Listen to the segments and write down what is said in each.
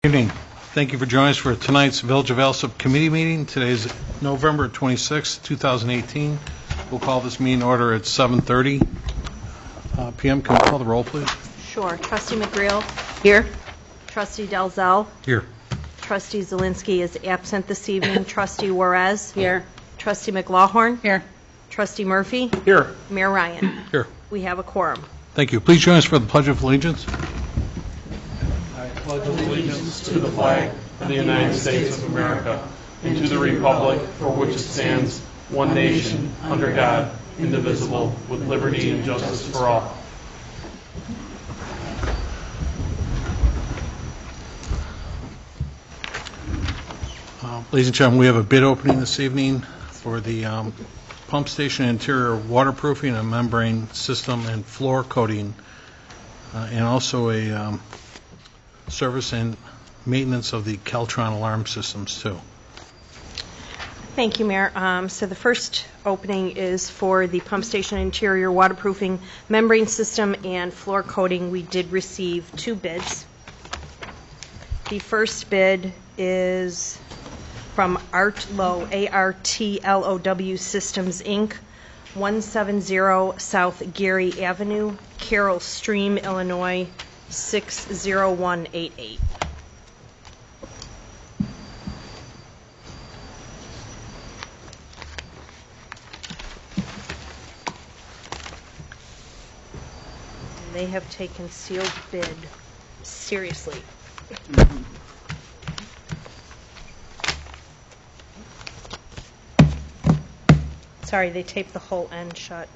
Good evening. Thank you for joining us for tonight's Village of Alsip Committee meeting. Today is November 26, 2018. We'll call this meeting order at 7:30 p.m. Can we call the roll, please? Sure. Trustee McGreal? Here. Trustee Dalzell? Here. Trustee Zielinski is absent this evening. Trustee Juarez? Here. Trustee McLaughlin? Here. Trustee Murphy? Here. Mayor Ryan? Here. We have a quorum. Thank you. Please join us for the Pledge of Allegiance. I pledge allegiance to the flag of the United States of America and to the republic for which it stands, one nation, under God, indivisible, with liberty and justice for all. Ladies and gentlemen, we have a bid opening this evening for the pump station interior waterproofing, a membrane system, and floor coating, and also a service and maintenance of the Keltron alarm systems, too. Thank you, Mayor. So the first opening is for the pump station interior waterproofing membrane system and floor coating. We did receive two bids. The first bid is from Artlow, A-R-T-L-O-W Systems, Inc., 170 South Gary Avenue, Carroll Stream, Illinois, 60188. They have taken sealed bid seriously. Sorry, they taped the whole end shut.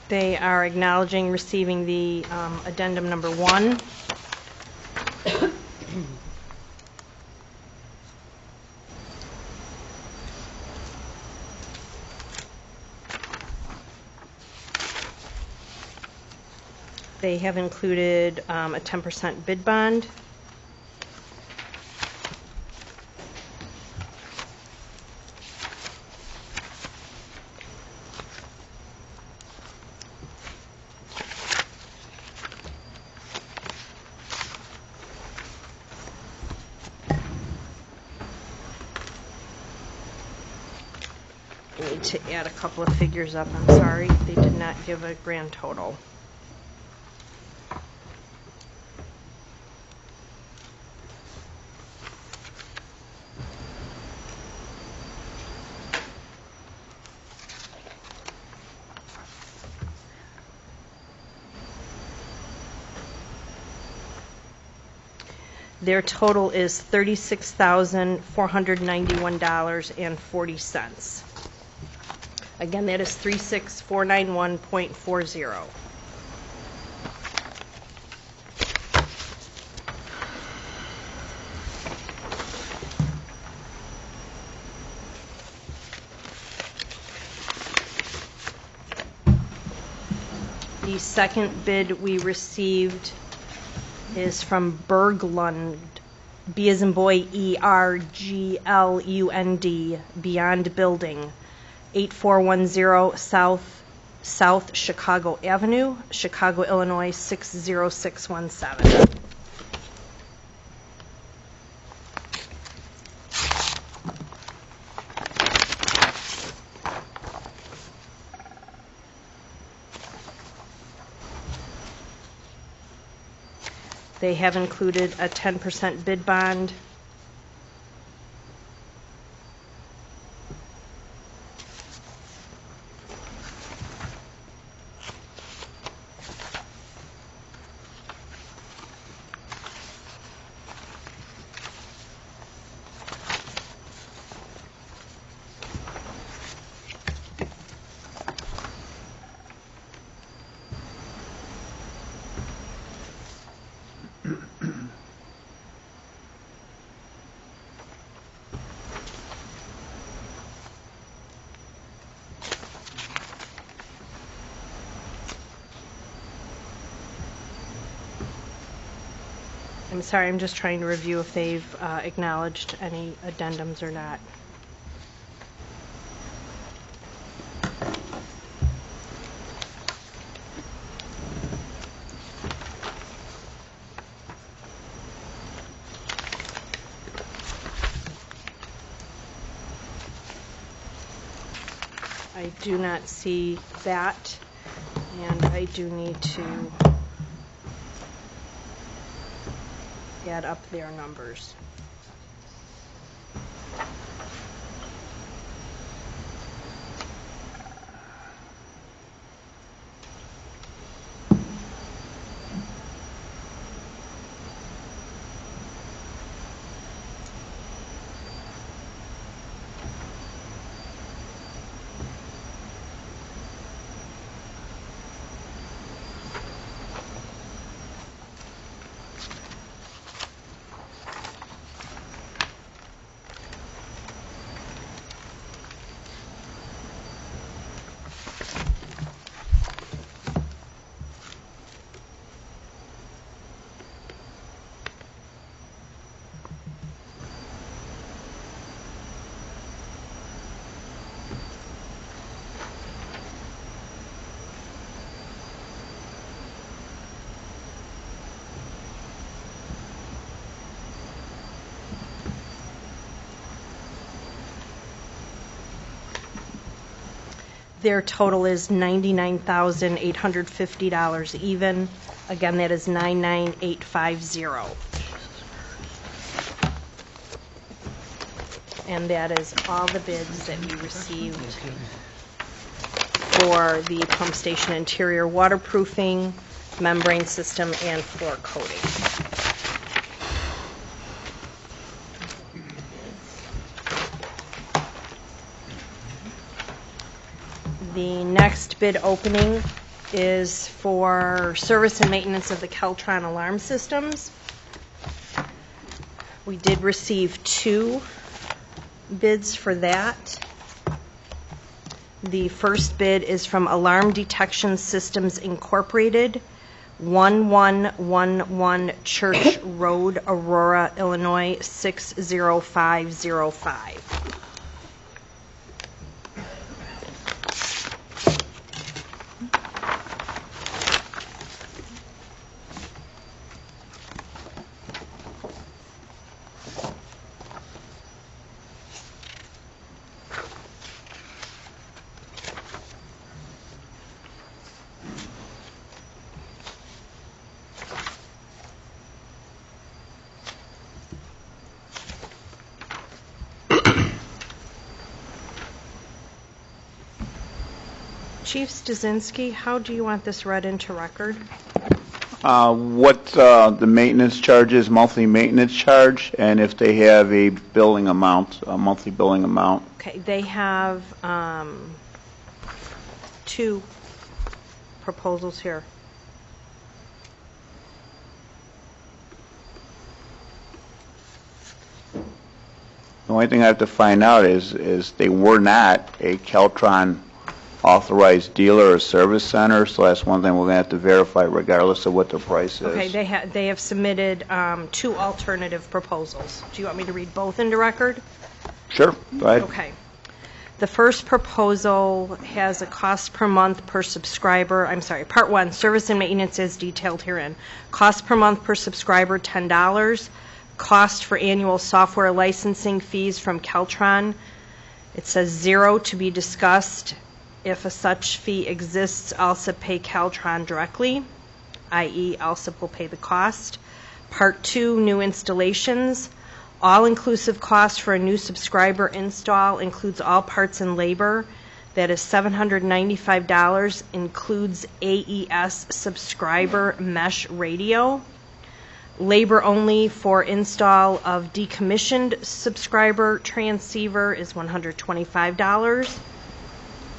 They are acknowledging receiving the addendum number 1. They have included a 10% bid bond. I need to add a couple of figures up. I'm sorry, they did not give a grand total. Their total is $36,491.40. Again, that is 36491.40. The second bid we received is from Berglund, B as in boy, E-R-G-L-U-N-D, Beyond Building, 8410 South Chicago Avenue, Chicago, Illinois, 60617. They have included a 10% bid bond. Sorry, I'm just trying to review if they've acknowledged any addendums or not. I do not see that, and I do need to add up their numbers. Their total is $99,850 even. Again, that is 99850. And that is all the bids that we received for the pump station interior waterproofing, membrane system, and floor coating. The next bid opening is for service and maintenance of the Keltron alarm systems. We did receive 2 bids for that. The first bid is from Alarm Detection Systems Incorporated, 1111 Church Road, Aurora, Illinois, 60505. Chief Stasinski, how do you want this read into record? What the maintenance charge is, monthly maintenance charge, and if they have a billing amount, a monthly billing amount. Okay, they have 2 proposals here. The only thing I have to find out is they were not a Keltron authorized dealer or service center, so that's one thing we're going to have to verify regardless of what the price is. Okay, they have submitted 2 alternative proposals. Do you want me to read both into record? Sure, go ahead. Okay. The first proposal has a cost per month per subscriber. I'm sorry, Part 1, service and maintenance as detailed herein. Cost per month per subscriber, $10. Cost for annual software licensing fees from Keltron. It says 0 to be discussed. If a such fee exists, Alsip pay Keltron directly, i.e. Alsip will pay the cost. Part 2, new installations. All-inclusive cost for a new subscriber install includes all parts and labor. That is $795, includes AES subscriber mesh radio. Labor only for install of decommissioned subscriber transceiver is $125.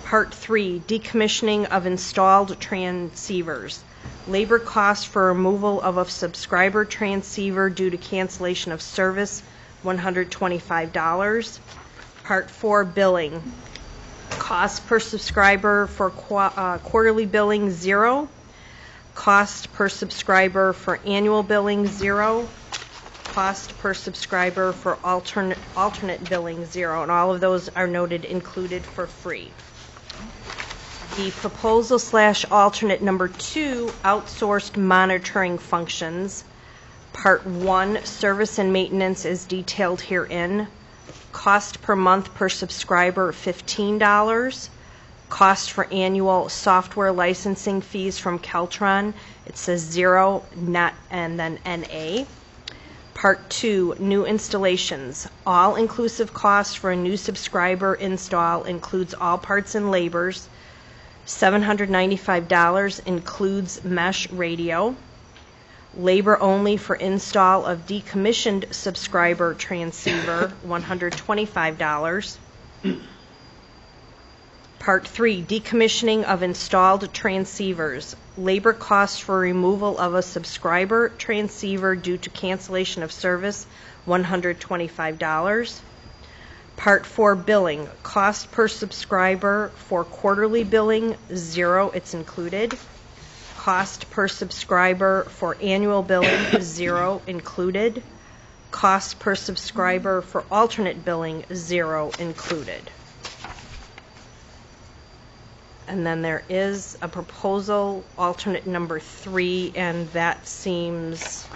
Part 3, decommissioning of installed transceivers. Labor cost for removal of a subscriber transceiver due to cancellation of service, $125. Part 4, billing. Cost per subscriber for quarterly billing, 0. Cost per subscriber for annual billing, 0. Cost per subscriber for alternate billing, 0. And all of those are noted included for free. The proposal / alternate number 2, outsourced monitoring functions. Part 1, service and maintenance is detailed herein. Cost per month per subscriber, $15. Cost for annual software licensing fees from Keltron, it says 0, not, and then NA. Part 2, new installations. All-inclusive cost for a new subscriber install includes all parts and labors. $795 includes mesh radio. Labor only for install of decommissioned subscriber transceiver, $125. Part 3, decommissioning of installed transceivers. Labor costs for removal of a subscriber transceiver due to cancellation of service, $125. Part 4, billing. Cost per subscriber for quarterly billing, 0, it's included. Cost per subscriber for annual billing, 0, included. Cost per subscriber for alternate billing, 0, included. And then there is a proposal, alternate number 3, and that seems,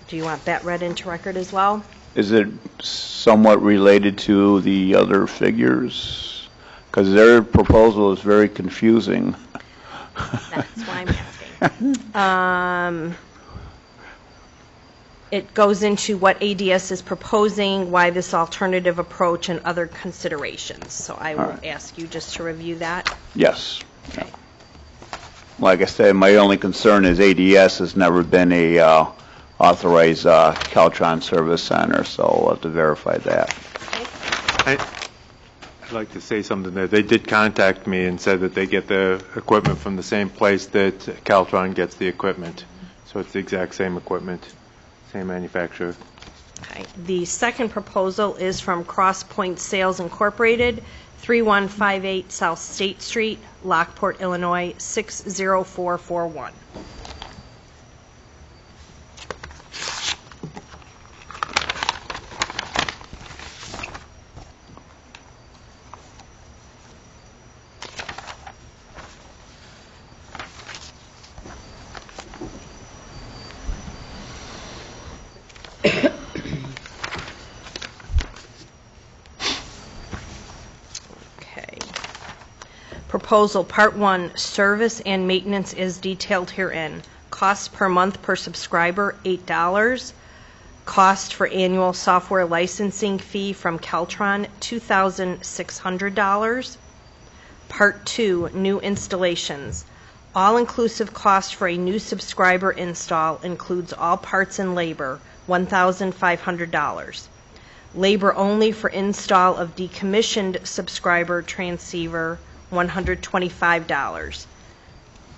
do you want that read into record as well? Is it somewhat related to the other figures? Because their proposal is very confusing. That's why I'm asking. It goes into what ADS is proposing, why this alternative approach, and other considerations. So I will ask you just to review that. Yes. Okay. Like I said, my only concern is ADS has never been a authorized Caltron service center, so we'll have to verify that. Okay. I'd like to say something there. They did contact me and said that they get the equipment from the same place that Caltron gets the equipment. So it's the exact same equipment, same manufacturer. Okay. The second proposal is from Cross Point Sales Incorporated, 3158 South State Street, Lockport, Illinois, 60441. Proposal Part 1, service and maintenance is detailed herein. Cost per month per subscriber, $8. Cost for annual software licensing fee from Keltron, $2,600. Part 2, new installations. All-inclusive cost for a new subscriber install includes all parts and labor, $1,500. Labor only for install of decommissioned subscriber transceiver, $125.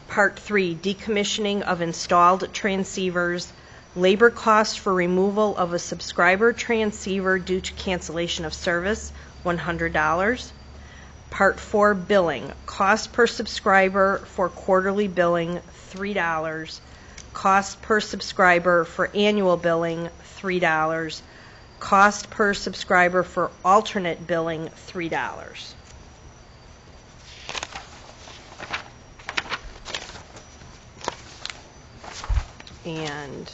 Part 3, decommissioning of installed transceivers. Labor cost for removal of a subscriber transceiver due to cancellation of service, $100. Part 4, billing. Cost per subscriber for quarterly billing, $3. Cost per subscriber for annual billing, $3. Cost per subscriber for alternate billing, $3. And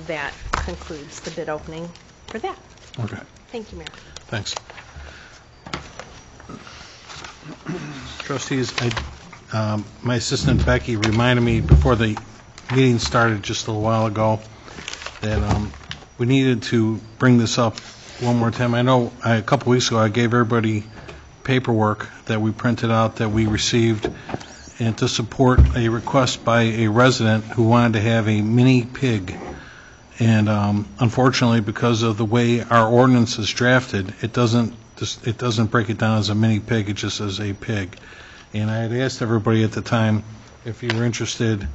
that concludes the bid opening for that. Okay, Thank you, Mayor. thanks. Trustees, my assistant Becky reminded me before the meeting started just a little while ago that we needed to bring this up one more time. I know a couple weeks ago I gave everybody paperwork that we printed out that we received, and to support a request by a resident who wanted to have a mini pig. And unfortunately, because of the way our ordinance is drafted, it doesn't break it down as a mini pig, it just says a pig. And I had asked everybody at the time if you were interested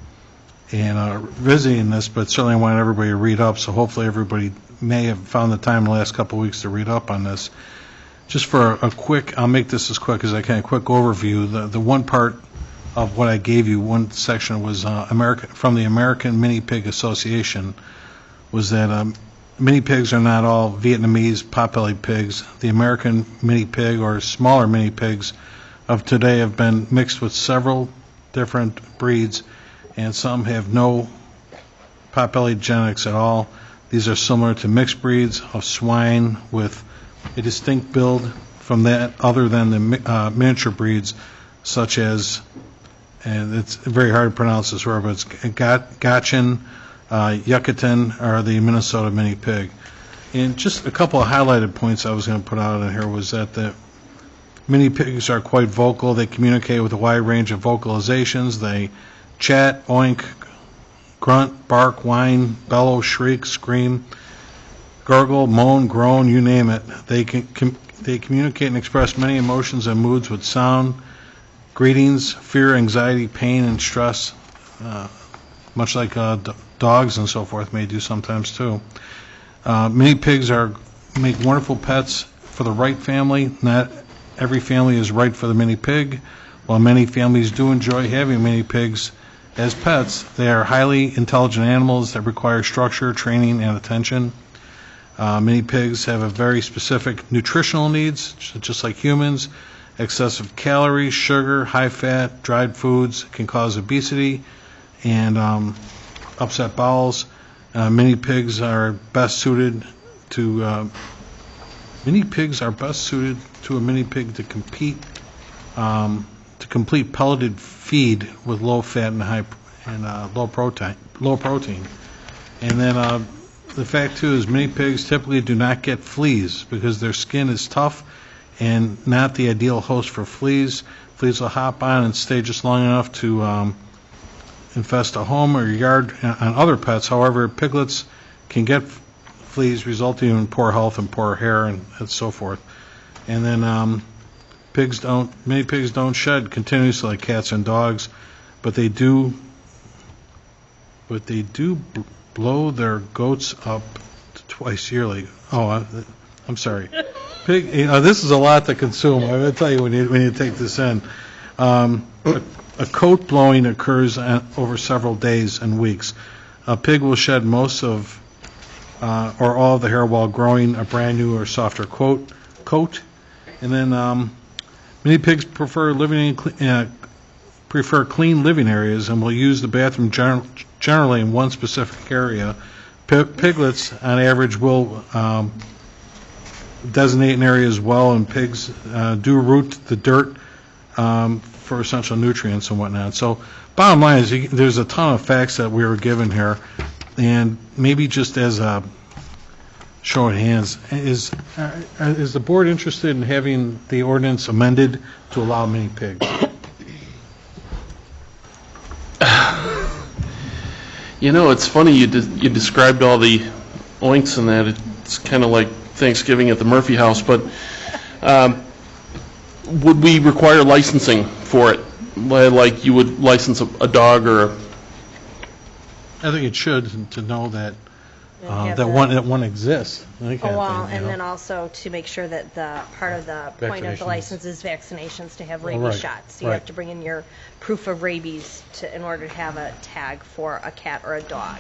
in visiting this, but certainly I wanted everybody to read up, so hopefully everybody may have found the time in the last couple of weeks to read up on this. Just for a quick, I'll make this as quick as I can, a quick overview. The one part of what I gave you. One section was from the American Mini Pig Association, was that mini pigs are not all Vietnamese potbelly pigs. The American mini pig, or smaller mini pigs of today, have been mixed with several different breeds, and some have no potbelly genetics at all. These are similar to mixed breeds of swine with a distinct build from that, other than the miniature breeds, such as, and it's very hard to pronounce this word, but it's Gachin, Yucatan, or the Minnesota mini pig. And just a couple of highlighted points I was going to put out in here was that the mini pigs are quite vocal. They communicate with a wide range of vocalizations. They chat, oink, grunt, bark, whine, bellow, shriek, scream, gurgle, moan, groan, you name it. They communicate and express many emotions and moods with sound, greetings, fear, anxiety, pain, and stress, much like dogs and so forth may do sometimes too. Mini pigs make wonderful pets for the right family. Not every family is right for the mini pig. While many families do enjoy having mini pigs as pets, they are highly intelligent animals that require structure, training, and attention. Mini pigs have a very specific nutritional needs, just like humans. Excessive calories, sugar, high fat, dried foods can cause obesity and upset bowels. Mini pigs are best suited to a mini pig to complete pelleted feed with low fat and low protein. And then the fact too is mini pigs typically do not get fleas because their skin is tough and not the ideal host for fleas. Fleas will hop on and stay just long enough to infest a home or yard on other pets. However, piglets can get fleas, resulting in poor health and poor hair and so forth. And then many pigs don't shed continuously like cats and dogs, but they do blow their goats up twice yearly. Oh, I'm sorry. Pig. This is a lot to consume. I'm going to tell you when you take this in. A coat blowing occurs over several days and weeks. A pig will shed most of or all of the hair while growing a brand new or softer coat. And then many pigs prefer clean living areas and will use the bathroom generally in one specific area. Piglets, on average, will designate an area as well, and pigs do root the dirt for essential nutrients and whatnot. So bottom line is there's a ton of facts that we were given here, and maybe just as a show of hands, is the board interested in having the ordinance amended to allow mini pigs? You know, it's funny you described all the oinks and that. It's kind of like Thanksgiving at the Murphy house, but would we require licensing for it, like you would license a dog or a... I think it should, to know that have that one exists. And then also to make sure that the part of the point of the license is vaccinations, to have rabies shots. So you have to bring in your proof of rabies in order to have a tag for a cat or a dog.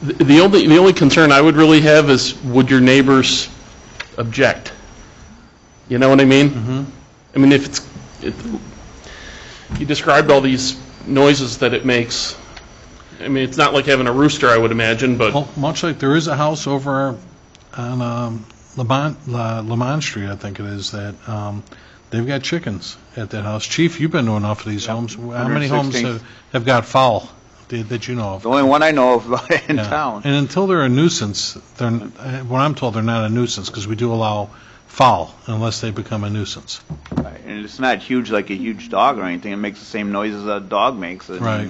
The only concern I would really have is, would your neighbors object? You know what I mean? Mm-hmm. I mean, if you described all these noises that it makes. I mean, it's not like having a rooster, I would imagine, but... Well, much like there is a house over on Lamont Street, I think it is, that they've got chickens at that house. Chief, you've been to enough of these homes. How many homes have got fowl that you know of? The only one I know of in town. And until they're a nuisance, what I'm told, they're not a nuisance, because we do allow fowl unless they become a nuisance. Right. And it's not huge like a huge dog or anything. It makes the same noises a dog makes. Right.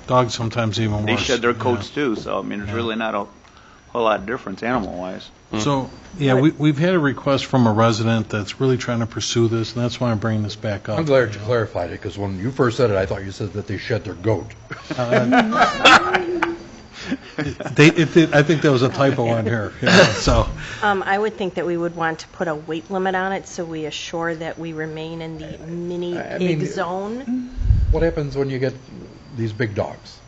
Dogs sometimes even worse. They shed their coats too, so I mean, there's really not a whole lot of difference animal-wise. So, yeah, we've had a request from a resident that's really trying to pursue this, and that's why I'm bringing this back up. I'm glad you clarified it, because when you first said it, I thought you said that they shed their goat. I think there was a typo on here, so. I would think that we would want to put a weight limit on it, so we assure that we remain in the mini I pig mean, zone. What happens when you get these big dogs?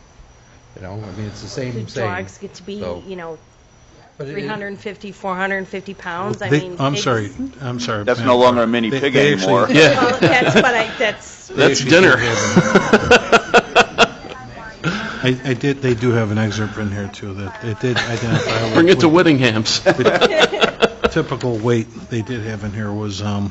You know, I mean, it's the same The saying. dogs get to be, So- you know, But it- 350, 450 pounds. I They- mean, I'm pigs- sorry. That's Pam. no longer a mini They- pig they actually- anymore. Yeah, Well, that's what that's, They that's actually dinner. do have I did, they do have an excerpt in here, too, that it did identify. Bring it to what Whittingham's. the typical weight they did have in here was, I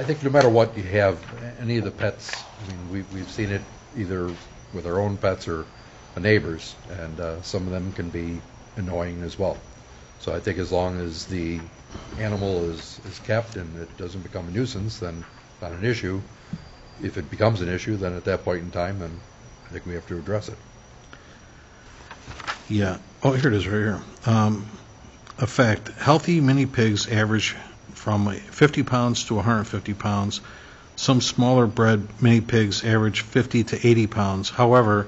think no matter what you have, any of the pets, I mean, we've seen it either with our own pets or a neighbor's, and some of them can be annoying as well. So I think as long as the animal is kept and it doesn't become a nuisance, then it's not an issue. If it becomes an issue, then at that point in time, then I think we have to address it. yeah. Oh, here it is, right here. A fact, healthy mini pigs average from 50 pounds to 150 pounds. Some smaller bred mini pigs average 50 to 80 pounds. However,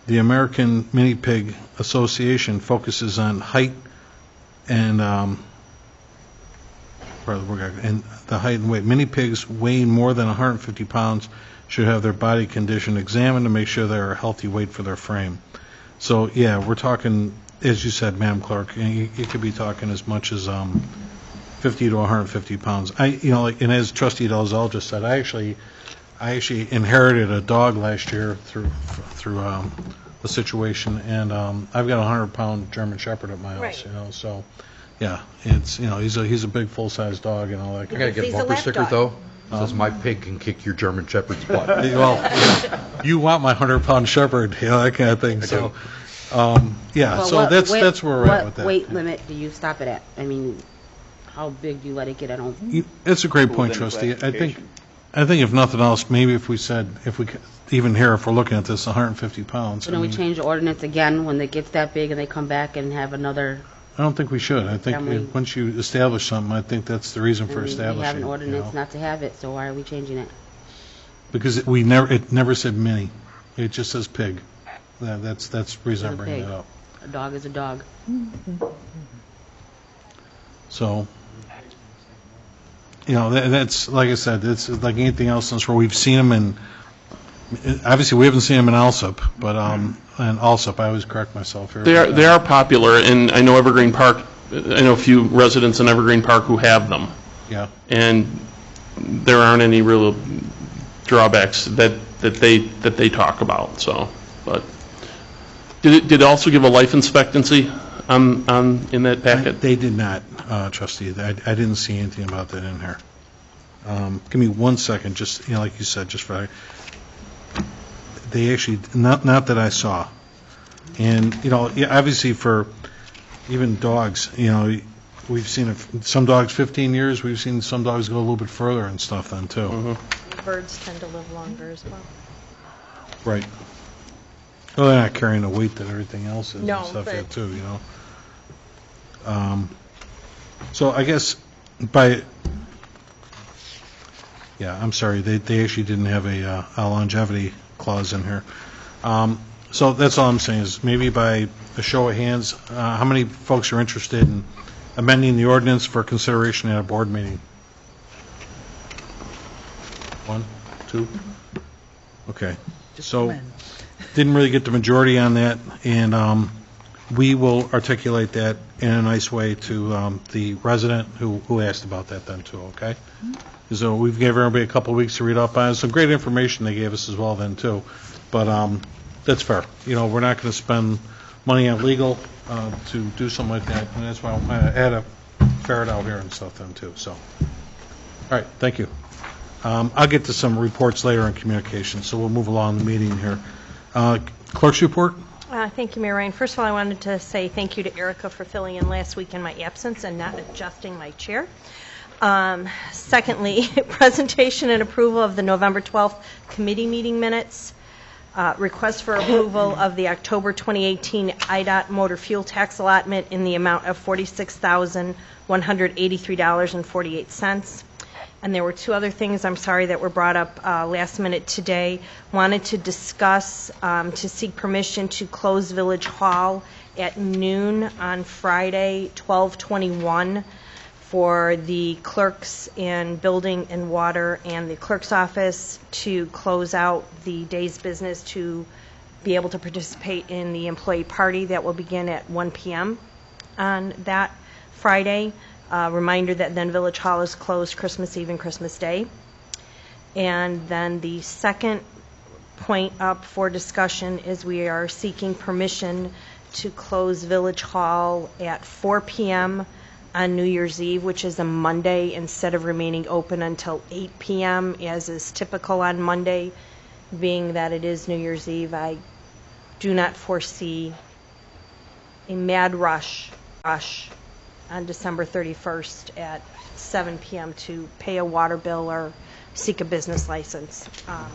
the American Mini Pig Association focuses on height and the height and weight. Mini pigs weighing more than 150 pounds should have their body condition examined to make sure they're a healthy weight for their frame. So, yeah, we're talking, as you said, Madam Clerk, you could be talking as much as 50 to 150 pounds. And as Trustee Dalzell just said, I actually inherited a dog last year through a situation, and I've got a 100-pound German Shepherd at my house. Right. You know, so yeah, it's he's a big full-size dog and all that. I Kind gotta get a He's a bumper lap sticker dog. though. It says my pig can kick your German Shepherd's butt. Well, you want my 100-pound Shepherd, that kind of thing. So, yeah, Well, so what that's weight- where we're at with that. What weight limit do you stop it at? I mean, how big do you let it get? I don't. It's a great point, Within Trustee. classification. I think if nothing else, maybe if we said, even here, if we're looking at this, 150 pounds. So then we change the ordinance again when it gets that big and they come back and have another. I don't think we should. I think Can we- once you establish something, I think that's the reason for and establishing. We have an you ordinance know. not to have it, so why are we changing it? Because it never said mini. It just says pig. That's the reason I'm It's a bringing pig. that up. A dog is a dog. So, that's, like I said, it's like anything else since where we've seen them in, obviously we haven't seen them in Alsip, but, in Alsip, I always correct myself here. They are popular, and I know Evergreen Park, I know a few residents in Evergreen Park who have them, Yeah. and there aren't any real drawbacks that they talk about, so, but. Did it also give a life expectancy in that packet? They did not, Trustee. I didn't see anything about that in here. Give me 1 second, just, like you said, just for, they actually, not that I saw. And, yeah, obviously for even dogs, we've seen some dogs 15 years, we've seen some dogs go a little bit further and stuff then, too. birds tend to live longer as well. Right. Well, they're not carrying the weight that everything else is No, and stuff but- yet, too, So I guess yeah, I'm sorry, they actually didn't have a longevity clause in here. So that's all I'm saying is maybe by a show of hands, how many folks are interested in amending the ordinance for consideration at a board meeting? 1, 2? Okay. So, didn't really get the majority on that, and we will articulate that in a nice way to the resident who asked about that then too, okay? So we've gave everybody a couple of weeks to read up on it. Some great information they gave us as well then too. But that's fair. We're not going to spend money on legal to do something like that, and that's why I had to ferret out here and stuff then too, so. All right, thank you. I'll get to some reports later on communication, so we'll move along the meeting here. Clerk's report? Thank you, Mayor Ryan. First of all, I wanted to say thank you to Erica for filling in last week in my absence and not adjusting my chair. Secondly, presentation and approval of the November 12th committee meeting minutes. Request for approval of the October 2018 IDOT motor fuel tax allotment in the amount of $46,183.48. And there were two other things, I'm sorry, that were brought up last minute today. Wanted to discuss, to seek permission to close Village Hall at noon on Friday, 12/21, for the clerks in building and water and the clerk's office to close out the day's business to be able to participate in the employee party that will begin at 1 p.m. on that Friday. Reminder that then Village Hall is closed Christmas Eve and Christmas Day. And then the second point up for discussion is we are seeking permission to close Village Hall at 4 p.m. on New Year's Eve, which is a Monday, instead of remaining open until 8 p.m., as is typical on Monday. Being that it is New Year's Eve, I do not foresee a mad rush on December 31st at 7 p.m. to pay a water bill or seek a business license.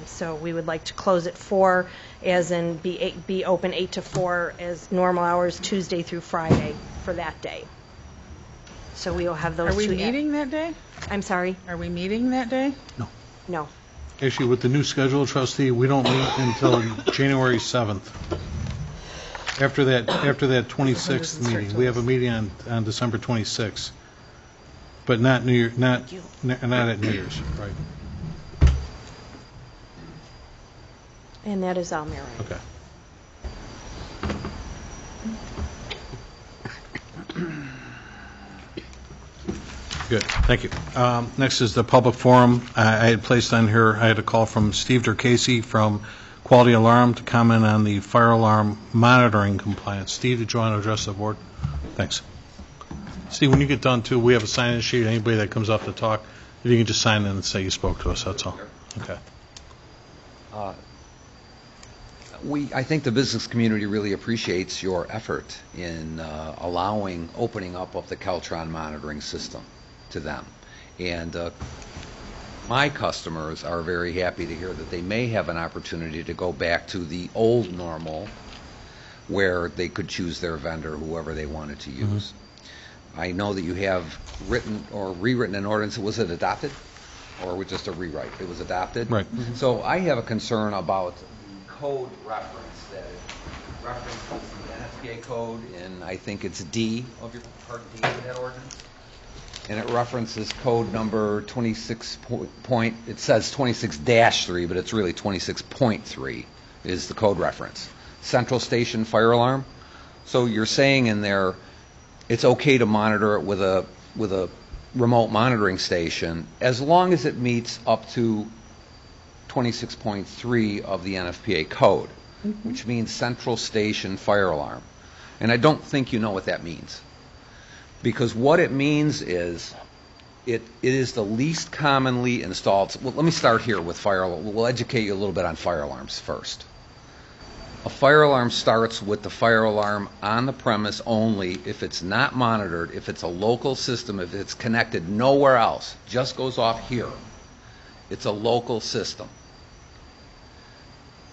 So we would like to close at 4, as in be open 8 to 4 as normal hours, Tuesday through Friday for that day. So we will have those two. Are we meeting that day? I'm sorry? Are we meeting that day? No. Actually, with the new schedule, trustee, we don't meet until January 7th. After that 26th meeting, we have a meeting on December 26th, but not at New Year's, right? And that is all, Mayor. Okay. Good, thank you. Next is the public forum. I had placed on here, I had a call from Steve Dercasey from Quality Alarm to comment on the fire alarm monitoring compliance. Steve, did you want to address the board? Thanks. Steve, when you get done too, we have a sign-in sheet. Anybody that comes up to talk, if you can just sign in and say you spoke to us, that's all. Okay. I think the business community really appreciates your effort in opening up of the Caltron monitoring system to them. And my customers are very happy to hear that they may have an opportunity to go back to the old normal where they could choose their vendor, whoever they wanted to use. I know that you have written or rewritten an ordinance. Was it adopted? Or was it just a rewrite? It was adopted? Right. So I have a concern about the code reference, that it references the NFPA code in, I think it's D of your part D of that ordinance. And it references code number 26 it says 26-3, but it's really 26.3 is the code reference. Central station fire alarm. So you're saying in there it's okay to monitor it with a remote monitoring station as long as it meets up to 26.3 of the NFPA code, which means central station fire alarm. And I don't think you know what that means. Because what it means is it is the least commonly installed. Well, let me start here with fire alarm. We'll educate you a little bit on fire alarms first. A fire alarm starts with the fire alarm on the premise only if it's not monitored, if it's a local system, if it's connected nowhere else, just goes off here. It's a local system.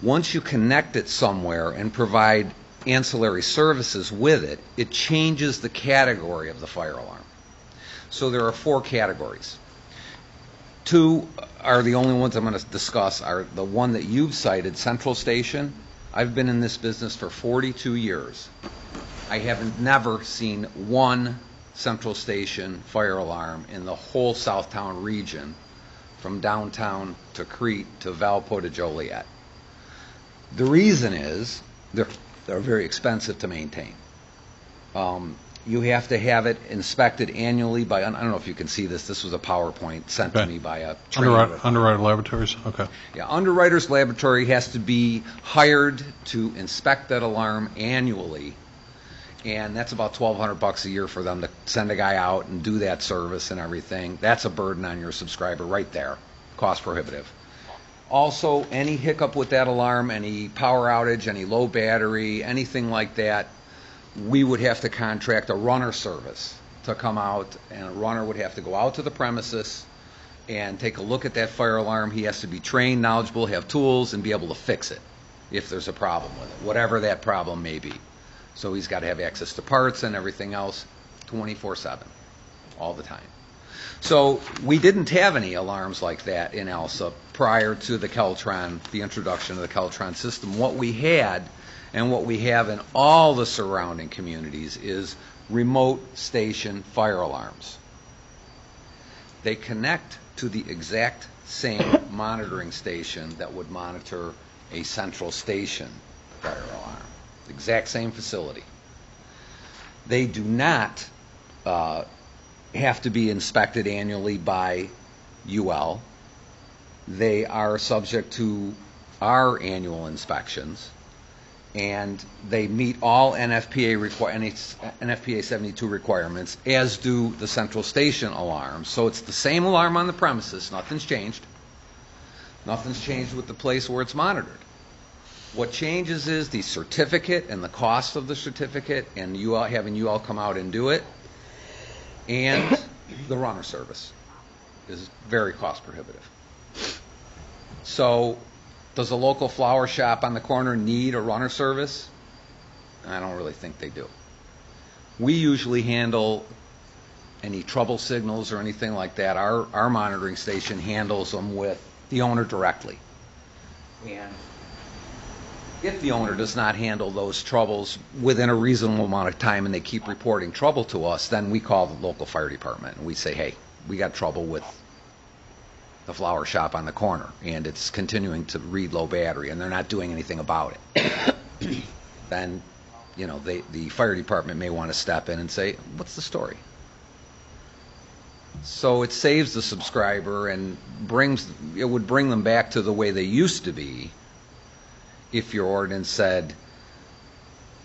Once you connect it somewhere and provide ancillary services with it, it changes the category of the fire alarm. So there are 4 categories. 2 are the only ones I'm going to discuss, are the one that you've cited, central station. I've been in this business for 42 years. I have never seen one central station fire alarm in the whole Southtown region, from downtown to Crete to Valpo to Joliet. The reason is they're very expensive to maintain. You have to have it inspected annually by, I don't know if you can see this, this was a PowerPoint sent to me by a trainer. Underwriter Laboratories, okay. Yeah, Underwriter's Laboratory has to be hired to inspect that alarm annually, and that's about $1,200 a year for them to send a guy out and do that service and everything. That's a burden on your subscriber right there, cost prohibitive. Also, any hiccup with that alarm, any power outage, any low battery, anything like that, we would have to contract a runner service to come out, and a runner would have to go out to the premises and take a look at that fire alarm. He has to be trained, knowledgeable, have tools, and be able to fix it if there's a problem with it, whatever that problem may be. So he's got to have access to parts and everything else 24/7, all the time. So we didn't have any alarms like that in Alsip prior to the Keltron, the introduction of the Keltron system. What we had and what we have in all the surrounding communities is remote station fire alarms. They connect to the exact same monitoring station that would monitor a central station fire alarm. The exact same facility. They do not have to be inspected annually by UL. They are subject to our annual inspections, and they meet all NFPA 72 requirements, as do the central station alarms. So it's the same alarm on the premises. Nothing's changed. Nothing's changed with the place where it's monitored. What changes is the certificate and the cost of the certificate, and having UL come out and do it, and the runner service is very cost prohibitive. So does a local flower shop on the corner need a runner service? I don't really think they do. We usually handle any trouble signals or anything like that. Our monitoring station handles them with the owner directly. And if the owner does not handle those troubles within a reasonable amount of time and they keep reporting trouble to us, then we call the local fire department and we say, hey, we got trouble with the flower shop on the corner and it's continuing to read low battery and they're not doing anything about it. Then, you know, the fire department may want to step in and say, what's the story? So it saves the subscriber and it would bring them back to the way they used to be if your ordinance said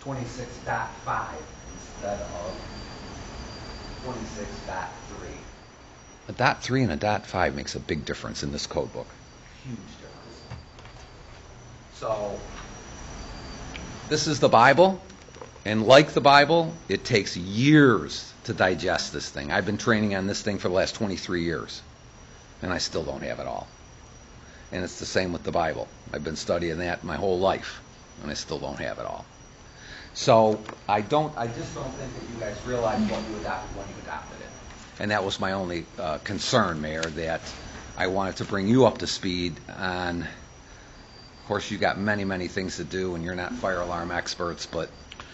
26.5 instead of 26.3. A .3 and a .5 makes a big difference in this code book. Huge difference. So this is the Bible, and like the Bible, it takes years to digest this thing. I've been training on this thing for the last 23 years, and I still don't have it all. And it's the same with the Bible. I've been studying that my whole life, and I still don't have it all. So I just don't think that you guys realize what you adopted when you adopted it. And that was my only concern, Mayor, that I wanted to bring you up to speed on. Of course, you've got many, many things to do, and you're not fire alarm experts, but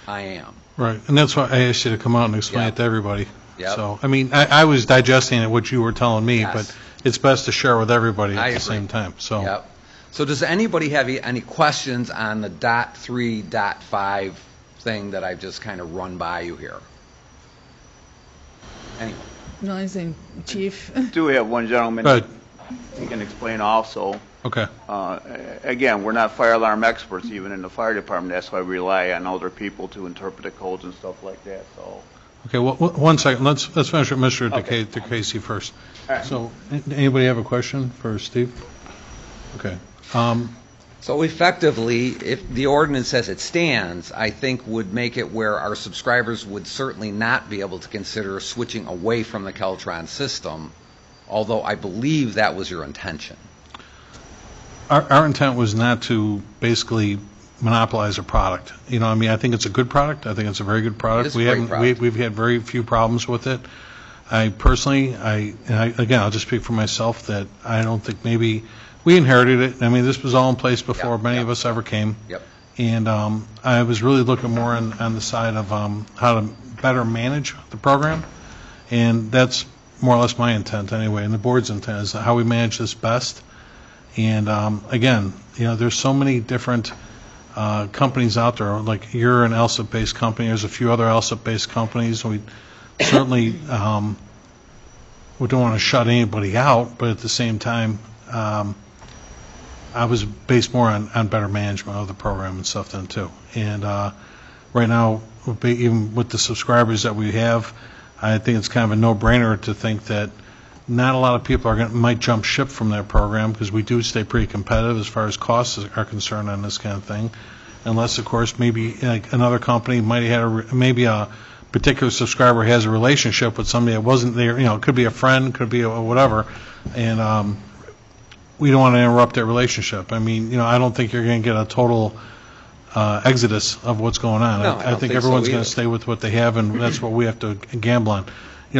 I am. Right, and that's why I asked you to come out and explain Yep. it to everybody. Yep. So, I mean, I was digesting it, what you were telling me, Yes. but it's best to share with everybody I at the agree. same time, so. Yep. So does anybody have any questions on the .3, .5 thing that I've just kind of run by you here? Anyone? No, I think, Chief. Do we have one gentleman? Good, He can explain also. okay. Again, we're not fire alarm experts even in the fire department. That's why we rely on other people to interpret the codes and stuff like that, so. Okay, well, one second, let's finish with Mr. Okay. DeCasey first. All right. So, anybody have a question for Steve? Okay. So effectively, if the ordinance as it stands, I think would make it where our subscribers would certainly not be able to consider switching away from the Keltron system, although I believe that was your intention. Our intent was not to basically monopolize a product. You know, I mean, I think it's a good product. I think it's a very good product. It is a great product. We've had very few problems with it. I personally, again, I'll just speak for myself that I don't think maybe, we inherited it. I mean, this was all in place before Yep, many yep. of us ever came. Yep. And I was really looking more on the side of how to better manage the program. And that's more or less my intent anyway, and the board's intent is how we manage this best. And again, you know, there's so many different companies out there. Like, you're an Alsip-based company. There's a few other Alsip-based companies. We certainly we don't want to shut anybody out, but at the same time, I was based more on better management of the program and stuff then too. And right now, even with the subscribers that we have, I think it's kind of a no-brainer to think that not a lot of people might jump ship from that program, because we do stay pretty competitive as far as costs are concerned on this kind of thing. Unless, of course, maybe like another company might have had maybe a particular subscriber has a relationship with somebody that wasn't there. You know, it could be a friend, could be a whatever, and we don't want to interrupt that relationship. I mean, you know, I don't think you're going to get a total exodus of what's going on. No, I don't think think so everyone's going either. to stay with what they have, and that's what we have to gamble on.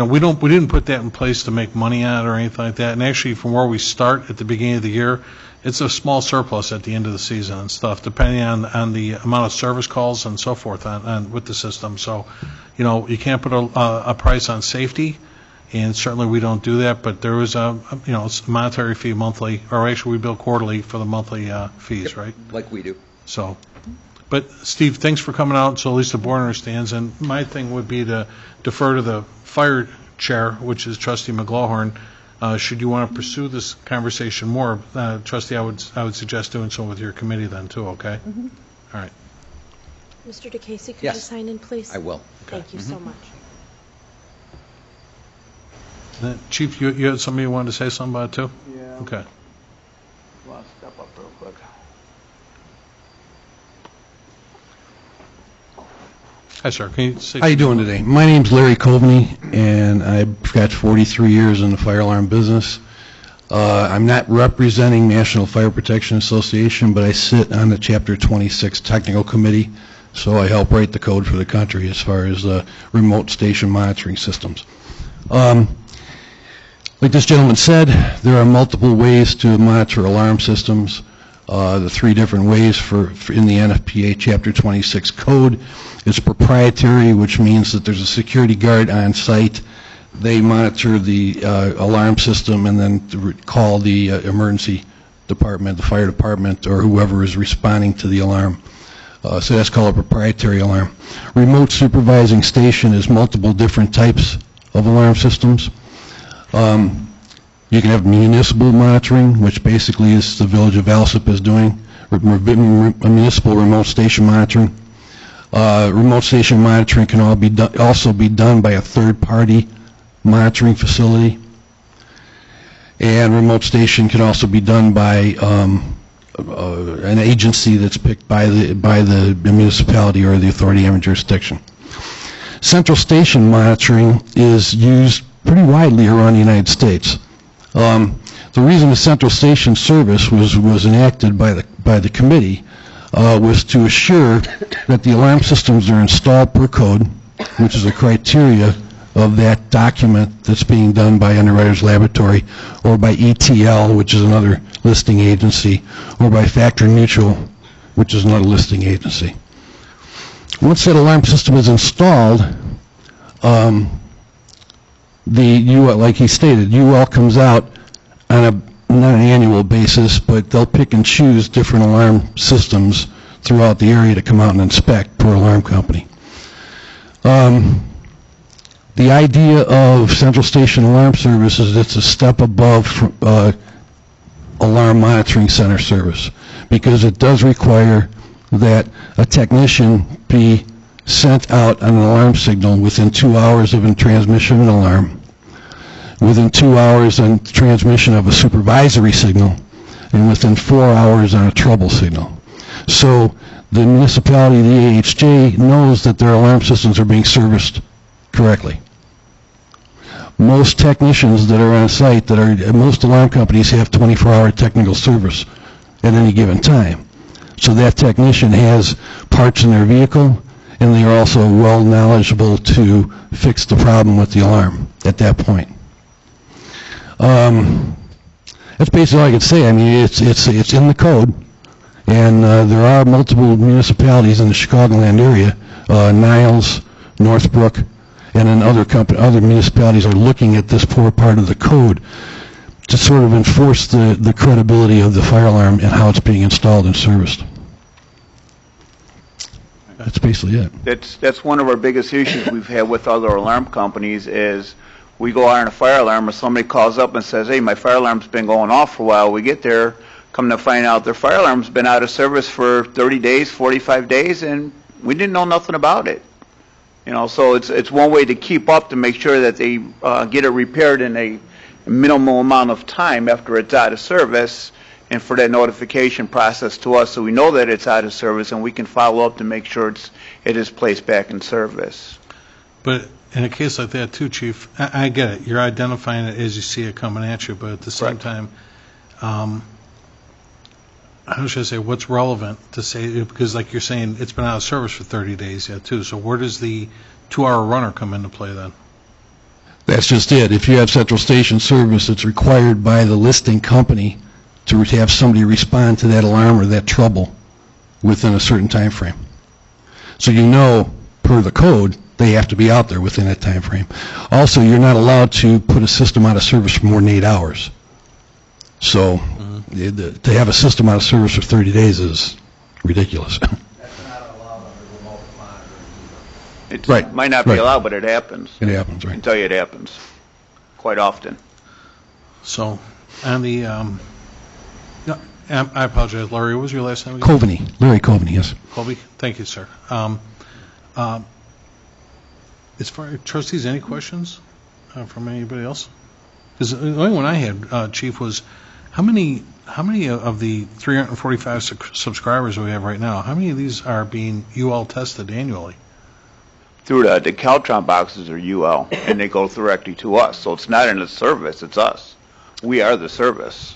we didn't put that in place to make money on it or anything like that. And actually, from where we start at the beginning of the year, it's a small surplus at the end of the season and stuff, depending on the amount of service calls and so forth on with the system. So, you can't put a price on safety, and certainly we don't do that. But there is it's a monetary fee monthly, or actually we bill quarterly for the monthly fees, right? Like we do. So, but Steve, thanks for coming out, so at least the board understands. And my thing would be to defer to the fire chair, which is Trustee McGlawhorn. Should you want to pursue this conversation more, Trustee, I would suggest doing so with your committee then too, okay? Mm-hmm. All right. Mr. DeCasey, could Yes. you sign in, please? I will. Thank you so much. Chief, you had something you wanted to say something about it too? Yeah. Okay. Want to step up real quick? Hi, sir. Can you say? How you doing today? My name's Larry Coveney, and I've got 43 years in the fire alarm business. I'm not representing National Fire Protection Association, but I sit on the Chapter 26 Technical Committee, so I help write the code for the country as far as remote station monitoring systems. Like this gentleman said, there are multiple ways to monitor alarm systems. The three different ways for in the NFPA Chapter 26 code. It's proprietary, which means that there's a security guard on site. They monitor the alarm system and then call the emergency department, the fire department, or whoever is responding to the alarm. So that's called a proprietary alarm. Remote supervising station is multiple different types of alarm systems. You can have municipal monitoring, which basically is the village of Alsip is doing, municipal remote station monitoring. Remote station monitoring can also be done by a third-party monitoring facility. And remote station can also be done by an agency that's picked by the municipality or the authority having jurisdiction. Central station monitoring is used pretty widely around the United States. The reason the central station service was enacted by the committee was to assure that the alarm systems are installed per code, which is a criteria of that document that's being done by Underwriters Laboratory, or by ETL, which is another listing agency, or by Factor Mutual, which is another listing agency. Once that alarm system is installed, like he stated, UL comes out on not an annual basis, but they'll pick and choose different alarm systems throughout the area to come out and inspect per alarm company. The idea of Central Station Alarm Service is it's a step above Alarm Monitoring Center service, because it does require that a technician be sent out on an alarm signal within 2 hours of a transmission of an alarm, within 2 hours on transmission of a supervisory signal, and within 4 hours on a trouble signal. So the municipality, the AHJ, knows that their alarm systems are being serviced correctly. Most technicians that are on site, most alarm companies have 24-hour technical service at any given time. So that technician has parts in their vehicle, and they are also well knowledgeable to fix the problem with the alarm at that point. That's basically all I can say. I mean, it's in the code, and there are multiple municipalities in the Chicagoland area, Niles, Northbrook, and then other municipalities are looking at this poor part of the code to sort of enforce the credibility of the fire alarm and how it's being installed and serviced. That's basically it. That's one of our biggest issues we've had with other alarm companies is we go out on a fire alarm or somebody calls up and says, hey, my fire alarm's been going off for a while. We get there, come to find out their fire alarm's been out of service for 30 days, 45 days, and we didn't know nothing about it. So it's one way to keep up to make sure that they get it repaired in a minimal amount of time after it's out of service, and for that notification process to us so we know that it's out of service and we can follow up to make sure it is placed back in service. But in a case like that too, Chief, I get it. You're identifying it as you see it coming at you, but at the same time, how should I say, what's relevant to say, because like you're saying, it's been out of service for 30 days yet too, so where does the 2-hour runner come into play then? That's just it. If you have central station service, it's required by the listing company to have somebody respond to that alarm or that trouble within a certain time frame. So you know, per the code, they have to be out there within that time frame. Also, you're not allowed to put a system out of service for more than 8 hours. So to have a system out of service for 30 days is ridiculous. It Right, might not be right. allowed, but it happens. It happens, I can right? tell you it happens quite often. So, on the, no, I apologize, Larry, what was your last name again? Coveney, Larry Coveney, yes. Colby? Thank you, sir. As far as trustees, any questions from anybody else? Because the only one I had, Chief, was how many of the 345 subscribers we have right now, how many of these are being UL tested annually? Through the Caltron boxes are UL, and they go directly to us. So it's not in the service, it's us. We are the service.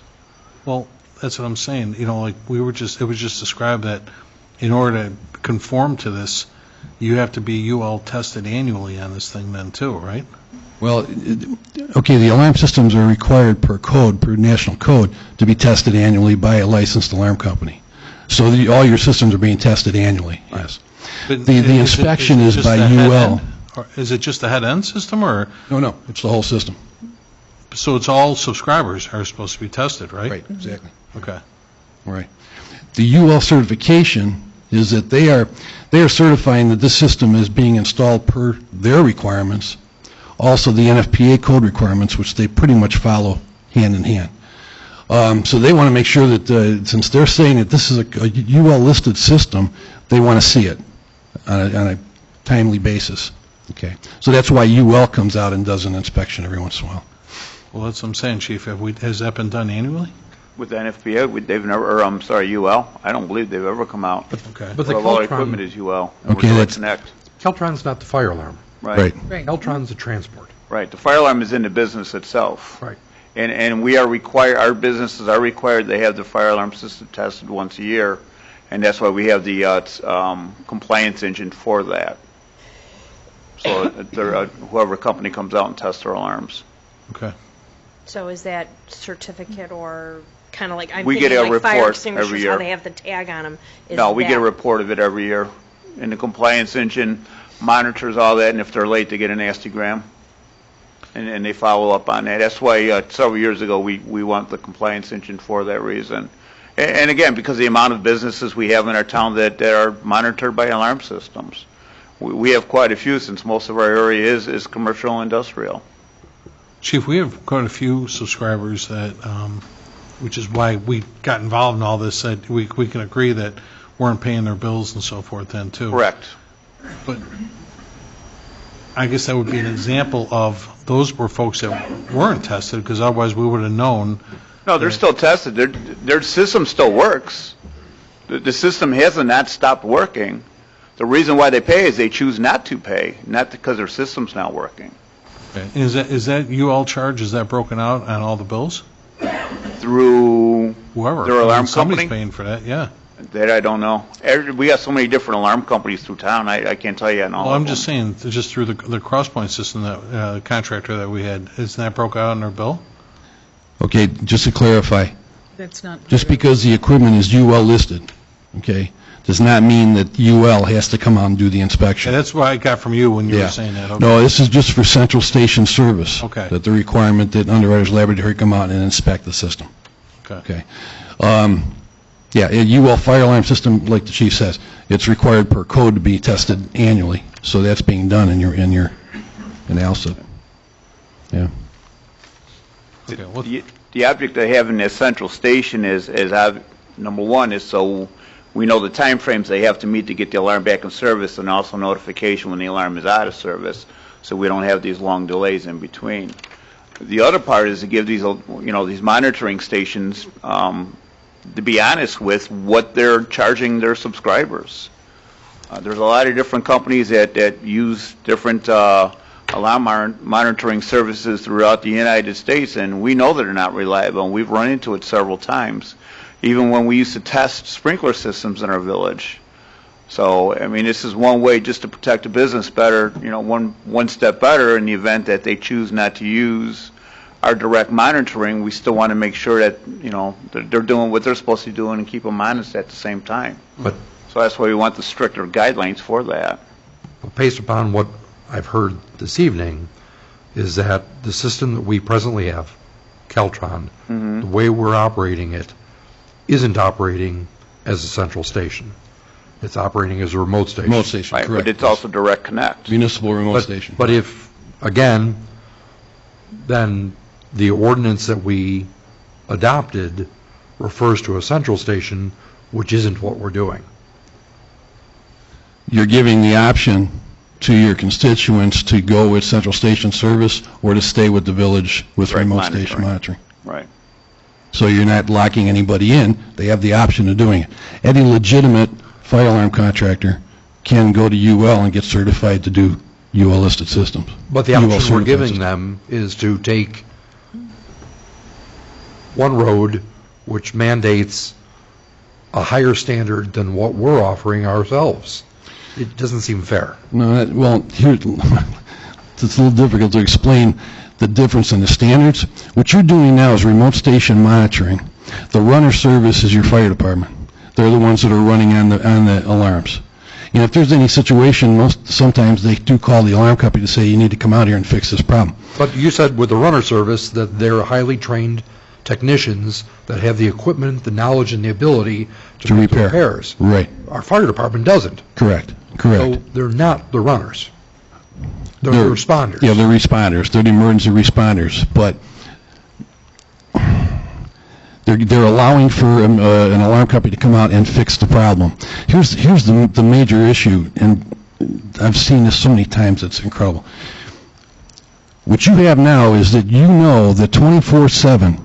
Well, that's what I'm saying. You know, like it was just described that in order to conform to this, you have to be UL tested annually on this thing then too, right? Well, okay, the alarm systems are required per code, per national code, to be tested annually by a licensed alarm company. So all your systems are being tested annually, yes. But The inspection is just by the head UL. end? Or is it just the head-end system, or, No, it's the whole system. so it's all subscribers are supposed to be tested, right? Right, exactly. Okay. Right. The UL certification is that they are certifying that this system is being installed per their requirements, also the NFPA code requirements, which they pretty much follow hand in hand. So they want to make sure that since they're saying that this is a UL-listed system, they want to see it on a timely basis. Okay. So that's why UL comes out and does an inspection every once in a while. Well, that's what I'm saying, Chief. Has that been done annually? With the NFPA, they've never, or I'm sorry, UL, I don't believe they've ever come out. Okay. But the All our equipment Caltron, is UL. Okay, We're that's- Connect. Caltron's not the fire alarm. Right. Caltron's the transport. Right. The fire alarm is in the business itself. Right. And we are required, our businesses are required, they have the fire alarm system tested once a year, and that's why we have the compliance engine for that. So whoever company comes out and tests their alarms. Okay. So is that certificate or kind of like, I'm We thinking get a like fire report extinguishers, every how year. they have the tag on them? No, we get a report of it every year, and the compliance engine monitors all that, and if they're late, they get a nasty gram, and they follow up on that. That's why several years ago, we want the compliance engine for that reason. And again, because of the amount of businesses we have in our town that are monitored by alarm systems. We have quite a few, since most of our area is commercial and industrial. Chief, we have quite a few subscribers that, which is why we got involved in all this, that we can agree that weren't paying their bills and so forth then too. Correct. But I guess that would be an example of, those were folks that weren't tested, because otherwise we would have known. No, they're still tested. Their system still works. The system hasn't not stopped working. The reason why they pay is they choose not to pay, not because their system's not working. Okay. Is that UL charge, is that broken out on all the bills? Through Whoever. their alarm Somebody's company? paying for that, yeah. That I don't know. We got so many different alarm companies through town, I can't tell you on all Well, of I'm them. just saying, just through the Crosspoint system, that the contractor that we had, isn't that broke out on their bill? Okay, just to clarify, That's not. just because the equipment is UL listed, okay, does not mean that UL has to come out and do the Yeah, inspection. that's what I got from you when you Yeah. were saying that. Okay. No, this is just for central station service. Okay. That the requirement that Underwriters Laboratory come out and inspect the system. Okay. Okay. Yeah, a UL fire alarm system, like the chief says, it's required per code to be tested annually, so that's being done in Alsip. Yeah. Okay, well, The object of having this central station is number one, is so we know the time frames they have to meet to get the alarm back in service, and also notification when the alarm is out of service, so we don't have these long delays in between. The other part is to give these, these monitoring stations, to be honest with, what they're charging their subscribers. There's a lot of different companies that use different alarm monitoring services throughout the United States, and we know that they're not reliable, and we've run into it several times, even when we used to test sprinkler systems in our village. So, I mean, this is one way just to protect the business better, you know, one step better in the event that they choose not to use our direct monitoring. We still want to make sure that, you know, they're doing what they're supposed to be doing and keep them honest at the same time. But So that's why we want the stricter guidelines for that. based upon what I've heard this evening, is that the system that we presently have, Caltron, the way we're operating it, isn't operating as a central station. It's operating as a remote station. Remote station, Right, correct. but it's also direct connect. Municipal remote station. But if, again, then the ordinance that we adopted refers to a central station, which isn't what we're doing. You're giving the option to your constituents to go with central station service or to stay with the village with Direct remote station monitoring. Right. So you're not locking anybody in. They have the option of doing it. Any legitimate fire alarm contractor can go to UL and get certified to do UL-listed systems. But the UL option we're certified giving systems. them is to take one road which mandates a higher standard than what we're offering ourselves. It doesn't seem fair. No, well, here, it's a little difficult to explain the difference in the standards. What you're doing now is remote station monitoring. The runner service is your fire department. They're the ones that are running on the alarms. And if there's any situation, sometimes they do call the alarm company to say, you need to come out here and fix this problem. But you said with the runner service that they're highly trained technicians that have the equipment, the knowledge, and the ability to make the repair. repairs. Right, Our fire department doesn't. correct. So they're not the runners. They're the responders. Yeah, they're responders. They're the emergency responders. But they're allowing for an alarm company to come out and fix the problem. Here's the major issue, and I've seen this so many times, it's incredible. What you have now is that you know that 24/7,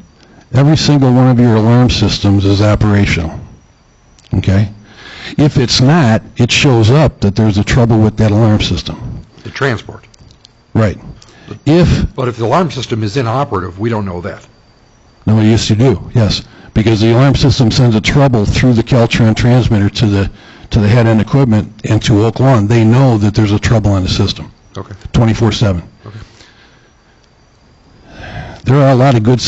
every single one of your alarm systems is operational. Okay? If it's not, it shows up that there's a trouble with that alarm system. The transport. Right. But if the alarm system is inoperative, we don't know that. No, yes, you do, yes. Because the alarm system sends a trouble through the Caltron transmitter to the head-end equipment and to Oak Lawn. They know that there's a trouble on the system. Okay. 24/7. Okay. There are a lot of good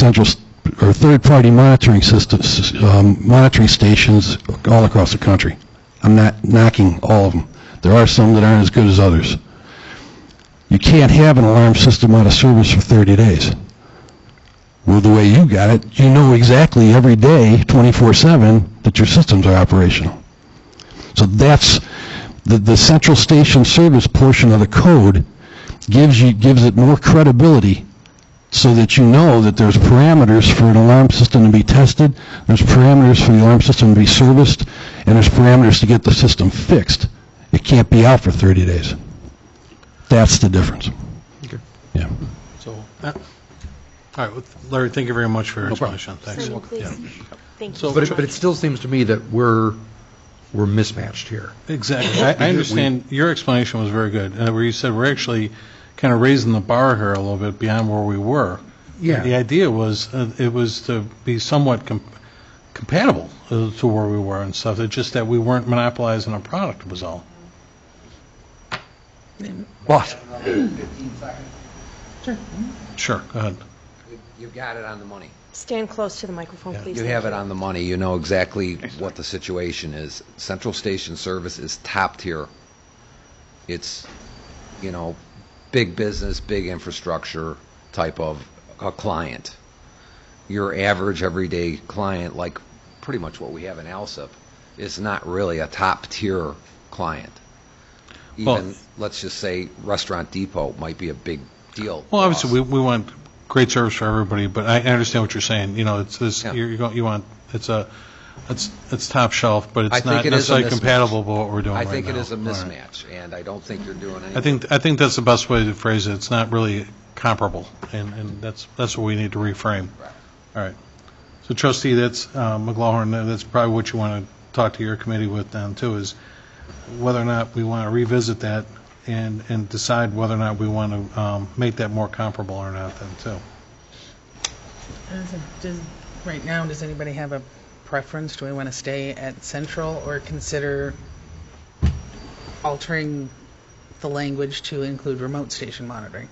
or third-party monitoring systems, monitoring stations all across the country. I'm not knocking all of them. There are some that aren't as good as others. You can't have an alarm system out of service for 30 days. Well, the way you got it, you know exactly every day, 24/7, that your systems are operational. So that's the central station service portion of the code gives it more credibility so that you know that there's parameters for an alarm system to be tested, there's parameters for the alarm system to be serviced, and there's parameters to get the system fixed. It can't be out for 30 days. That's the difference. Okay. Yeah. So, all right, Larry, thank you very much for your explanation. Thanks. Simon, please. Yeah. Thank you. So- But it still seems to me that we're mismatched here. Exactly. I understand, your explanation was very good, where you said we're actually kind of raising the bar here a little bit beyond where we were. Yeah. The idea was, it was to be somewhat compatible to where we were and stuff. It's just that we weren't monopolizing a product, was all. But Sure, go ahead. You've got it on the money. Stand close to the microphone, please. You have it on the money. You know exactly what the situation is. Central station service is top tier. It's, you know, big business, big infrastructure type of a client. Your average everyday client, like pretty much what we have in Alsip, is not really a top tier client. Even, let's just say, Restaurant Depot might be a big deal. Well, for obviously, us. we want great service for everybody, but I understand what you're saying. You know, it's this, Yeah. you want, it's top shelf, but I it's think not it is a necessarily mismatch. compatible with what we're doing I right now. think it is a All right. mismatch, and I don't think you're doing anything. I think that's the best way to phrase it. It's not really comparable, and that's what we need to reframe. Right. All right. So trustee, that's, McLaughlin, that's probably what you want to talk to your committee with then, too, is whether or not we want to revisit that and decide whether or not we want to make that more comparable or not then, too. Right now, does anybody have a preference? Do we want to stay at Central or consider altering the language to include remote station monitoring.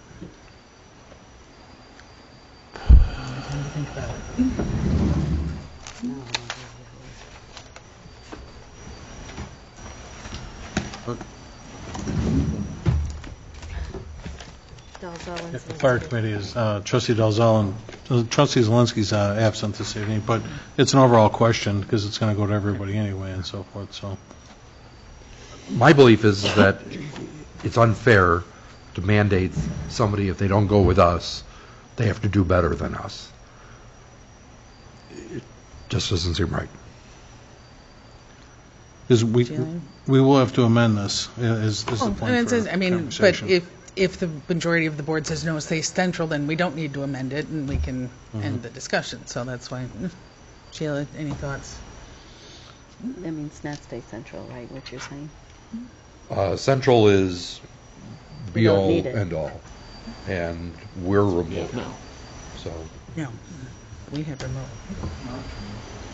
Think about it. Dalzell and The fire committee is trustee Dalzell and trustee Zelinski's absent this evening, but it's an overall question because it's going to go to everybody anyway and so forth, so. My belief is that it's unfair to mandate somebody, if they don't go with us, they have to do better than us. It just doesn't seem right. Because we Jillian? will have to amend this, is the point And it for says, I mean, but conversation. if the majority of the board says no, stay central, then we don't need to amend it, and we can end the discussion. So that's why. Sheila, any thoughts? That means not stay central, right, what you're saying? Central is We be don't all need it. and all, and we're remote. So No. We have remote.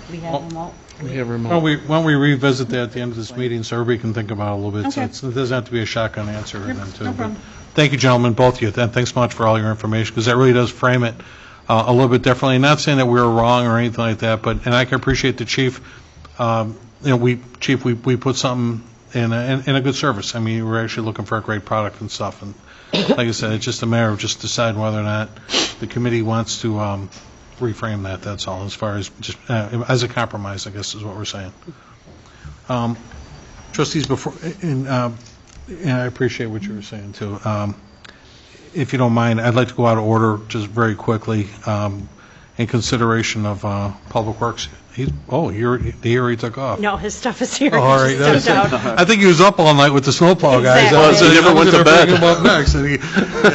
We have remote. We have Why remote. don't we revisit that at the end of this meeting so everybody can think about it a little bit? So Okay. it doesn't have to be a shotgun answer then, too. no but problem. Thank you, gentlemen, both of you, and thanks much for all your information, because that really does frame it a little bit differently. Not saying that we were wrong or anything like that, but, and I can appreciate the chief, Chief, we put something in a good service. I mean, we're actually looking for a great product and stuff, and like I said, it's just a matter of just deciding whether or not the committee wants to reframe that, that's all, as far as just, as a compromise, I guess is what we're saying. Trustees, before, and I appreciate what you were saying, too. If you don't mind, I'd like to go out of order just very quickly in consideration of Public Works. He already took off. No, his stuff is here. Oh, all right. He just stepped out. I think he was up all night with the snowplow guys. Exactly. I was- He never I was went to gonna bring bed. him up next, and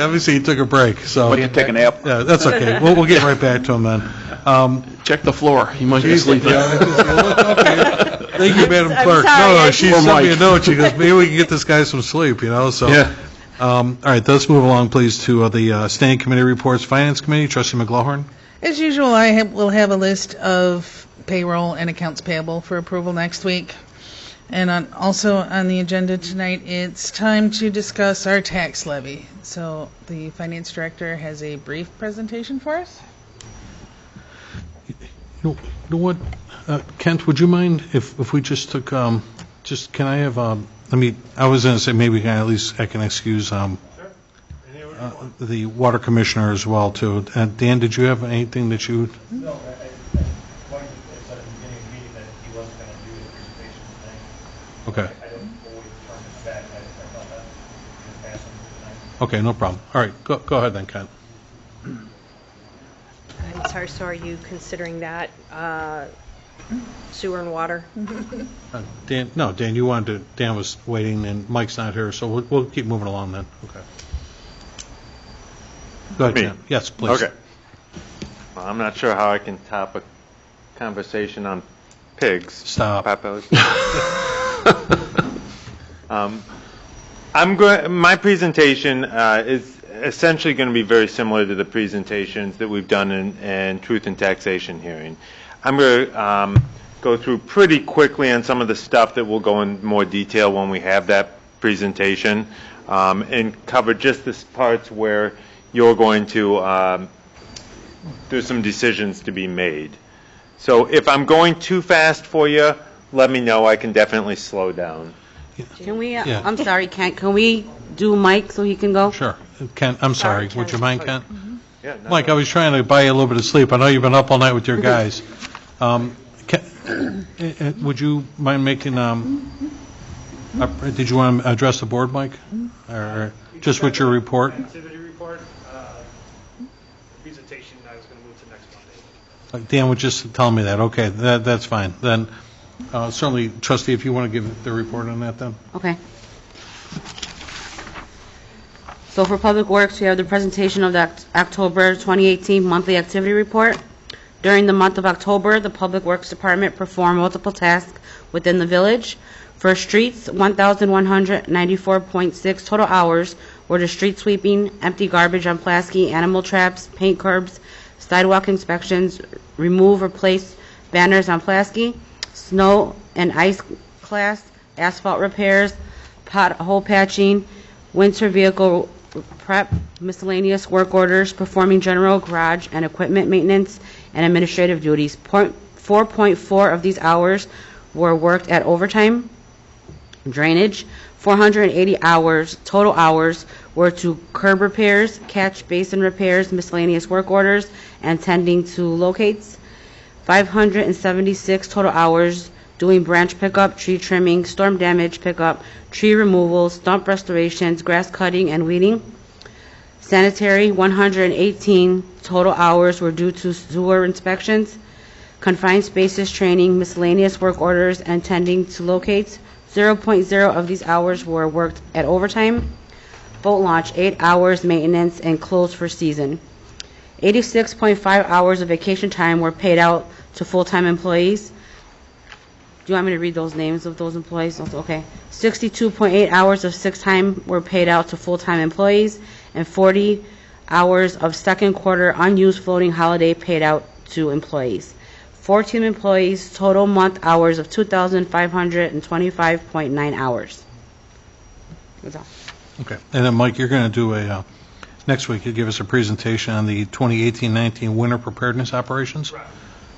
obviously he took a break, so. But you take a nap. Yeah, that's okay. We'll get right back to him then. Check the floor. He might be sleeping. Thank you, Madam I'm Clerk. sorry, No, I she just- sent me a Mike. note. She goes, maybe we can get this guy some sleep, so. Yeah. All right, let's move along, please, to the standing committee reports. Finance Committee, Trustee McGlohorn. As usual, will have a list of payroll and accounts payable for approval next week. And also on the agenda tonight, it's time to discuss our tax levy. So the finance director has a brief presentation for us. You know what, Kent, would you mind if we just took, can I have, I was going to say maybe I can excuse the water commissioner as well, too. Dan, did you have anything that you? No, Mike said at the beginning of the meeting that he wasn't going to do the presentation tonight. Okay. I don't always turn it back. I thought that was pass him tonight. Okay, no problem. All right, go ahead then, Kent. I'm sorry, so are you considering that sewer and water? Dan, Dan was waiting, and Mike's not here, so we'll keep moving along then. Okay. Go ahead, Me? Kent. Yes, please. Okay. Well, I'm not sure how I can top a conversation on pigs. Stop. Potbellies. My presentation is essentially going to be very similar to the presentations that we've done in Truth and Taxation hearing. I'm going to go through pretty quickly on some of the stuff that will go in more detail when we have that presentation, and cover just the parts where you're going to, there's some decisions to be made. So if I'm going too fast for you, let me know. I can definitely slow down. Can we, Yeah. I'm sorry, Kent, can we do Mike so he can go? Sure. Kent, I'm sorry. Sorry, Would you Kent. mind, Kent? Yeah, no, Mike, I was trying to buy you a little bit of sleep. I know you've been up all night with your guys. Would you mind making, did you want to address the board, Mike? Or just with your report? Activity report, the presentation, I was going to move to next Monday. Dan was just telling me that. Okay, that's fine. Then certainly, trustee, if you want to give the report on that then. Okay. So for Public Works, we have the presentation of the October 2018 monthly activity report. During the month of October, the Public Works Department performed multiple tasks within the village. For streets, 1,194.6 total hours were the street sweeping, empty garbage on Pulaski, animal traps, paint curbs, sidewalk inspections, remove or replace banners on Pulaski, snow and ice class, asphalt repairs, pothole patching, winter vehicle prep, miscellaneous work orders, performing general garage and equipment maintenance, and administrative duties. 4.4 of these hours were worked at overtime. Drainage, 480 hours, total hours, were to curb repairs, catch basin repairs, miscellaneous work orders, and tending to locates. 576 total hours doing branch pickup, tree trimming, storm damage pickup, tree removal, stump restorations, grass cutting, and weeding. Sanitary, 118 total hours were due to sewer inspections. Confined spaces training, miscellaneous work orders, and tending to locates. 0.0 of these hours were worked at overtime. Boat launch, 8 hours maintenance and closed for season. 86.5 hours of vacation time were paid out to full-time employees. Do you want me to read those names of those employees? Okay. 62.8 hours of sick time were paid out to full-time employees, and 40 hours of second quarter unused floating holiday paid out to employees. 14 employees, total month hours of 2,525.9 hours. That's all. Okay. And then, Mike, you're going to do next week, you'll give us a presentation on the 2018-19 winter preparedness operations? Right.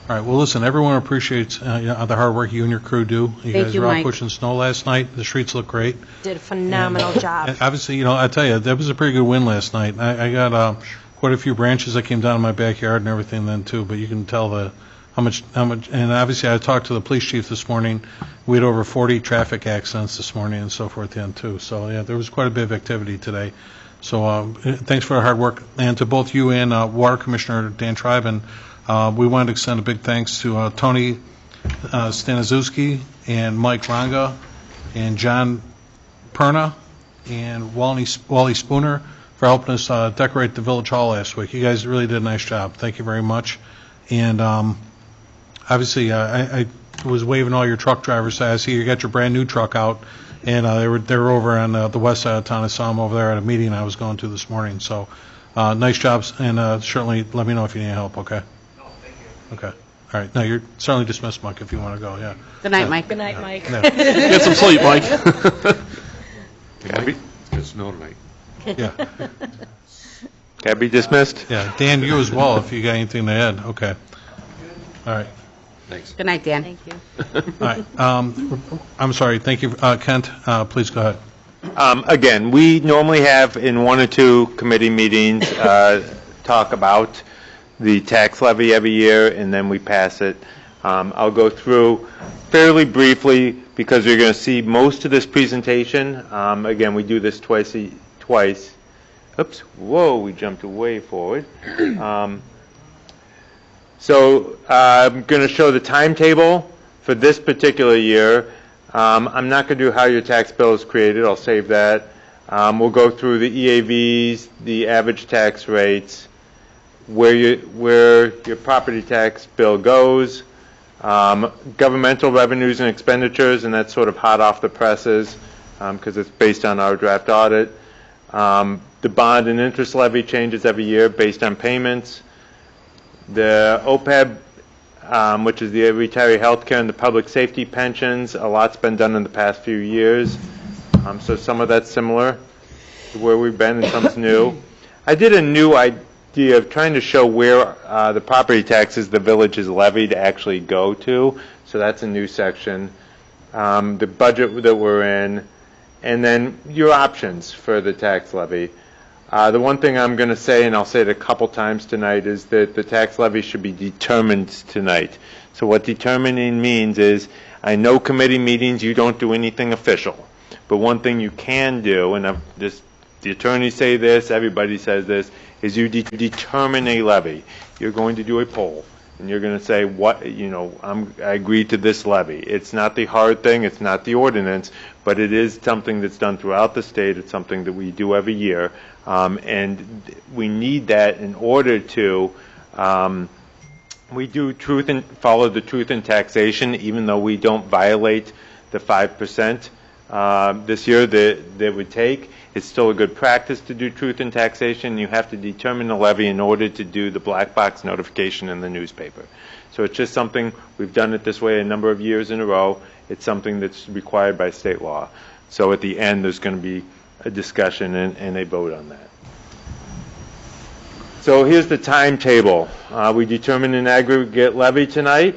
All right. Well, listen, everyone appreciates the hard work you and your crew do. You guys were out pushing snow last night. The streets look great. Did a phenomenal job. And obviously, I tell you, that was a pretty good win last night. I got quite a few branches that came down in my backyard and everything then, too, but you can tell how much, and obviously I talked to the police chief this morning. We had over 40 traffic accidents this morning and so forth then, too. So, yeah, there was quite a bit of activity today. So thanks for the hard work. And to both you and Water Commissioner Dan Triben, we wanted to extend a big thanks to Tony Staniszewski and Mike Ranga and John Perna and Wally Spooner for helping us decorate the Village Hall last week. You guys really did a nice job. Thank you very much. And obviously, I was waving all your truck drivers. I see you got your brand new truck out, and they were over on the west side of town. I saw them over there at a meeting I was going to this morning. So nice jobs, and certainly let me know if you need help. Okay. No, thank you. Okay. All right. No, you're certainly dismissed, Mike, if you want to go. Yeah. Good night, Mike. Good night, Mike. Yeah. Get some sleep, Mike. It's going to snow tonight. Yeah. Can I be dismissed? Yeah. Dan, you as well, if you got anything to add. Okay. All right. Thanks. Good night, Dan. Thank you. All right. I'm sorry. Thank you. Kent, please go ahead. Again, we normally have in 1 or 2 committee meetings talk about the tax levy every year, and then we pass it. I'll go through fairly briefly because you're going to see most of this presentation. Again, we do this twice. Oops. Whoa, we jumped way forward. So I'm going to show the timetable for this particular year. I'm not going to do how your tax bill is created. I'll save that. We'll go through the EAVs, the average tax rates, where your property tax bill goes, governmental revenues and expenditures, and that's sort of hot off the presses because it's based on our draft audit. The bond and interest levy changes every year based on payments. The OPEB, which is the retiree health care and the public safety pensions, a lot's been done in the past few years. So some of that's similar to where we've been and some's new. I did a new idea of trying to show where the property taxes the village is levied actually go to. So that's a new section. The budget that we're in, and then your options for the tax levy. The one thing I'm going to say, and I'll say it a couple times tonight, is that the tax levy should be determined tonight. So what determining means is, I know committee meetings, you don't do anything official. But one thing you can do, and the attorneys say this, everybody says this, is you determine a levy. You're going to do a poll, and you're going to say, I agree to this levy. It's not the hard thing, it's not the ordinance, but it is something that's done throughout the state. It's something that we do every year. And we need that in order to, we do follow the truth in taxation, even though we don't violate the 5% this year that would take. It's still a good practice to do truth in taxation. You have to determine the levy in order to do the black box notification in the newspaper. So it's just something, we've done it this way a number of years in a row. It's something that's required by state law. So at the end, there's going to be a discussion and a vote on that. So here's the timetable. We determined an aggregate levy tonight,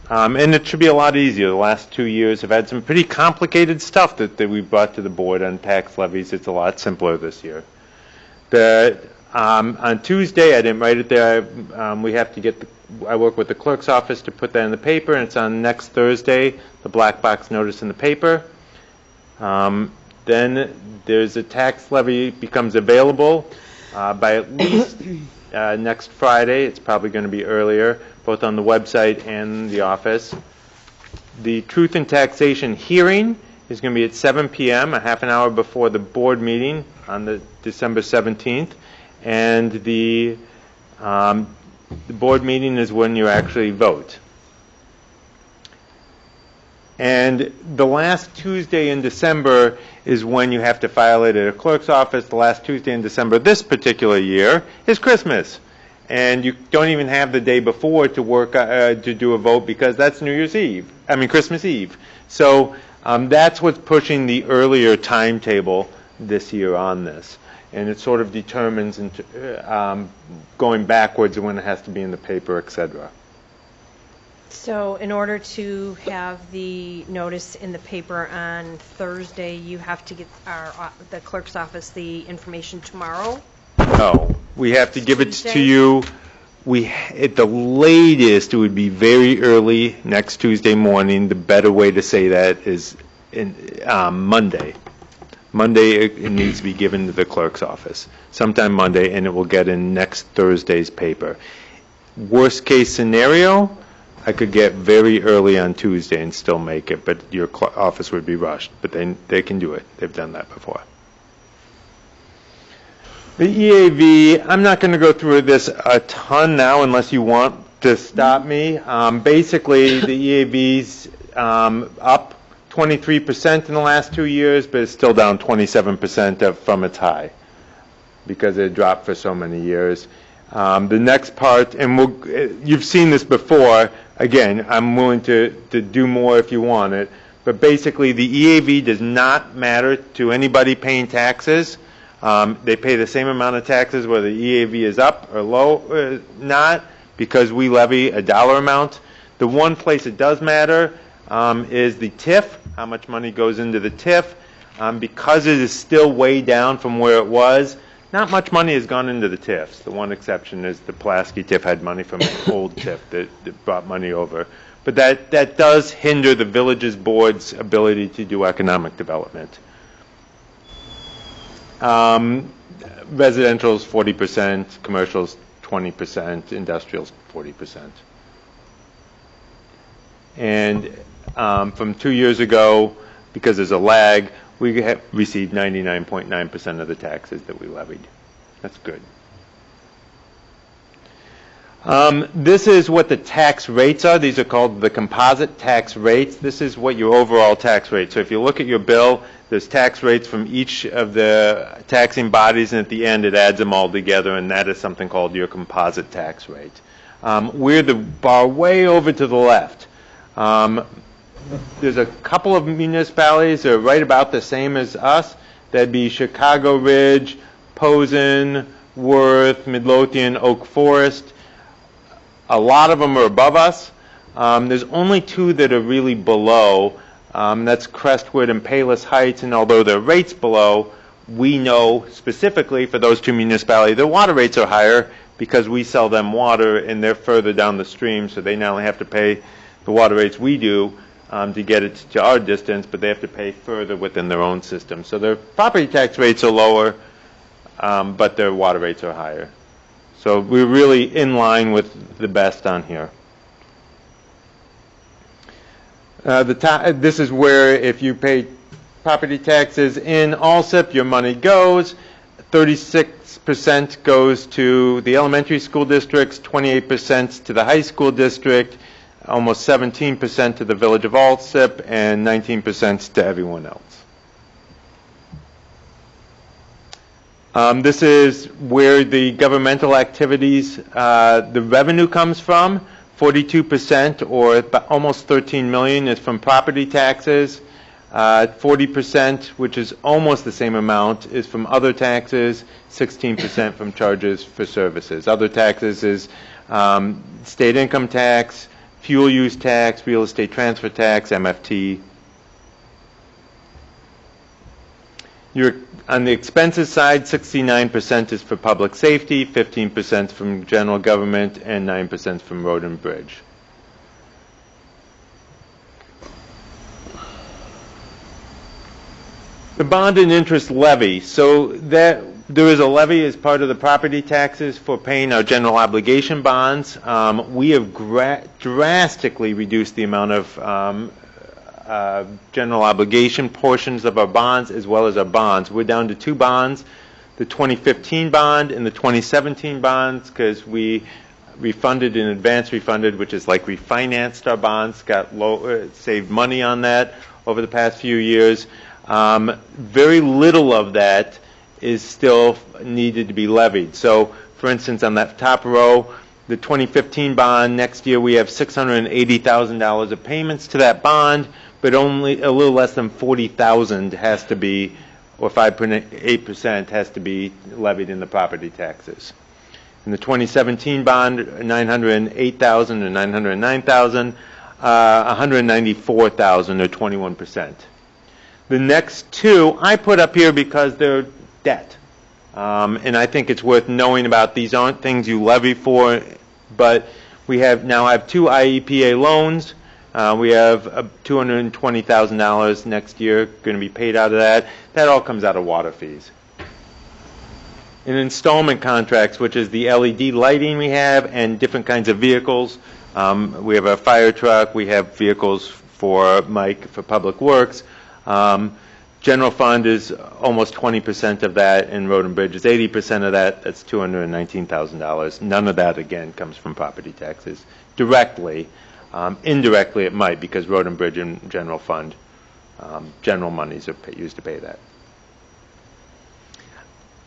and it should be a lot easier. The last 2 years have had some pretty complicated stuff that we brought to the board on tax levies. It's a lot simpler this year. On Tuesday, I didn't write it there. We have to get I work with the clerk's office to put that in the paper, and it's on next Thursday, the black box notice in the paper. Then there's a tax levy becomes available by at least next Friday. It's probably going to be earlier, both on the website and the office. The Truth in Taxation hearing is going to be at 7 p.m., a half an hour before the board meeting on the December 17th. And the board meeting is when you actually vote. And the last Tuesday in December is when you have to file it at a clerk's office. The last Tuesday in December this particular year is Christmas. And you don't even have the day before to work to do a vote because that's Christmas Eve. So that's what's pushing the earlier timetable this year on this. And it sort of determines going backwards when it has to be in the paper, et cetera. So in order to have the notice in the paper on Thursday, you have to get the clerk's office the information tomorrow? No, we have to give it Tuesday? to you. At the latest, it would be very early next Tuesday morning. The better way to say that is Monday. Monday, it needs to be given to the clerk's office. Sometime Monday, and it will get in next Thursday's paper. Worst case scenario, I could get very early on Tuesday and still make it, but your office would be rushed. But they can do it. They've done that before. The EAV, I'm not going to go through this a ton now unless you want to stop me. Basically, the EAV's up 23% in the last 2 years, but it's still down 27% from its high because it dropped for so many years. The next part, and you've seen this before. Again, I'm willing to do more if you want it. But basically, the EAV does not matter to anybody paying taxes. They pay the same amount of taxes whether the EAV is up or low, not, because we levy a dollar amount. The one place it does matter is the TIF, how much money goes into the TIF. Because it is still way down from where it was, not much money has gone into the TIFs. The one exception is the Pulaski TIF had money from an old TIF that brought money over. But that does hinder the village's board's ability to do economic development. Residential is 40%, commercial is 20%, industrial is 40%. And from 2 years ago, because there's a lag, we have received 99.9% of the taxes that we levied. That's good. This is what the tax rates are. These are called the composite tax rates. This is what your overall tax rate. So if you look at your bill, there's tax rates from each of the taxing bodies, and at the end it adds them all together, and that is something called your composite tax rate. We're the bar way over to the left. There's a couple of municipalities that are right about the same as us. That'd be Chicago Ridge, Posen, Worth, Midlothian, Oak Forest. A lot of them are above us. There's only two that are really below. That's Crestwood and Palos Heights, and although their rates below, we know specifically for those two municipalities, their water rates are higher because we sell them water and they're further down the stream, so they not only have to pay the water rates we do to get it to our distance, but they have to pay further within their own system. So their property tax rates are lower, but their water rates are higher. So we're really in line with the best on here. This is where if you pay property taxes in Alsip, your money goes. 36% goes to the elementary school districts, 28% to the high school district, almost 17% to the village of Alsip, and 19% to everyone else. This is where the governmental activities, the revenue comes from. 42%, or almost $13 million, is from property taxes. 40%, which is almost the same amount, is from other taxes, 16% from charges for services. Other taxes is state income tax, fuel use tax, real estate transfer tax, MFT. On the expenses side, 69% is for public safety, 15% from general government, and 9% from road and bridge. The bond and interest levy. So that there is a levy as part of the property taxes for paying our general obligation bonds. We have drastically reduced the amount of general obligation portions of our bonds as well as our bonds. We're down to 2 bonds, the 2015 bond and the 2017 bonds, because we refunded in advance refunded, which is like refinanced our bonds, saved money on that over the past few years. Very little of that is still needed to be levied. So, for instance, on that top row, the 2015 bond, next year we have $680,000 of payments to that bond, but only a little less than $40,000 has to be, or 5.8% has to be levied in the property taxes. In the 2017 bond, $908,000 and $909,000, $194,000 or 21%. The next 2 I put up here because they're debt. And I think it's worth knowing about. These aren't things you levy for, but we now have 2 IEPA loans. We have $220,000 next year going to be paid out of that. That all comes out of water fees. In installment contracts, which is the LED lighting we have and different kinds of vehicles. We have a fire truck. We have vehicles for Mike for Public Works. General fund is almost 20% of that, and road and bridge is 80% of that. That's $219,000. None of that, again, comes from property taxes directly. Indirectly, it might, because road and bridge and general fund, general monies are used to pay that.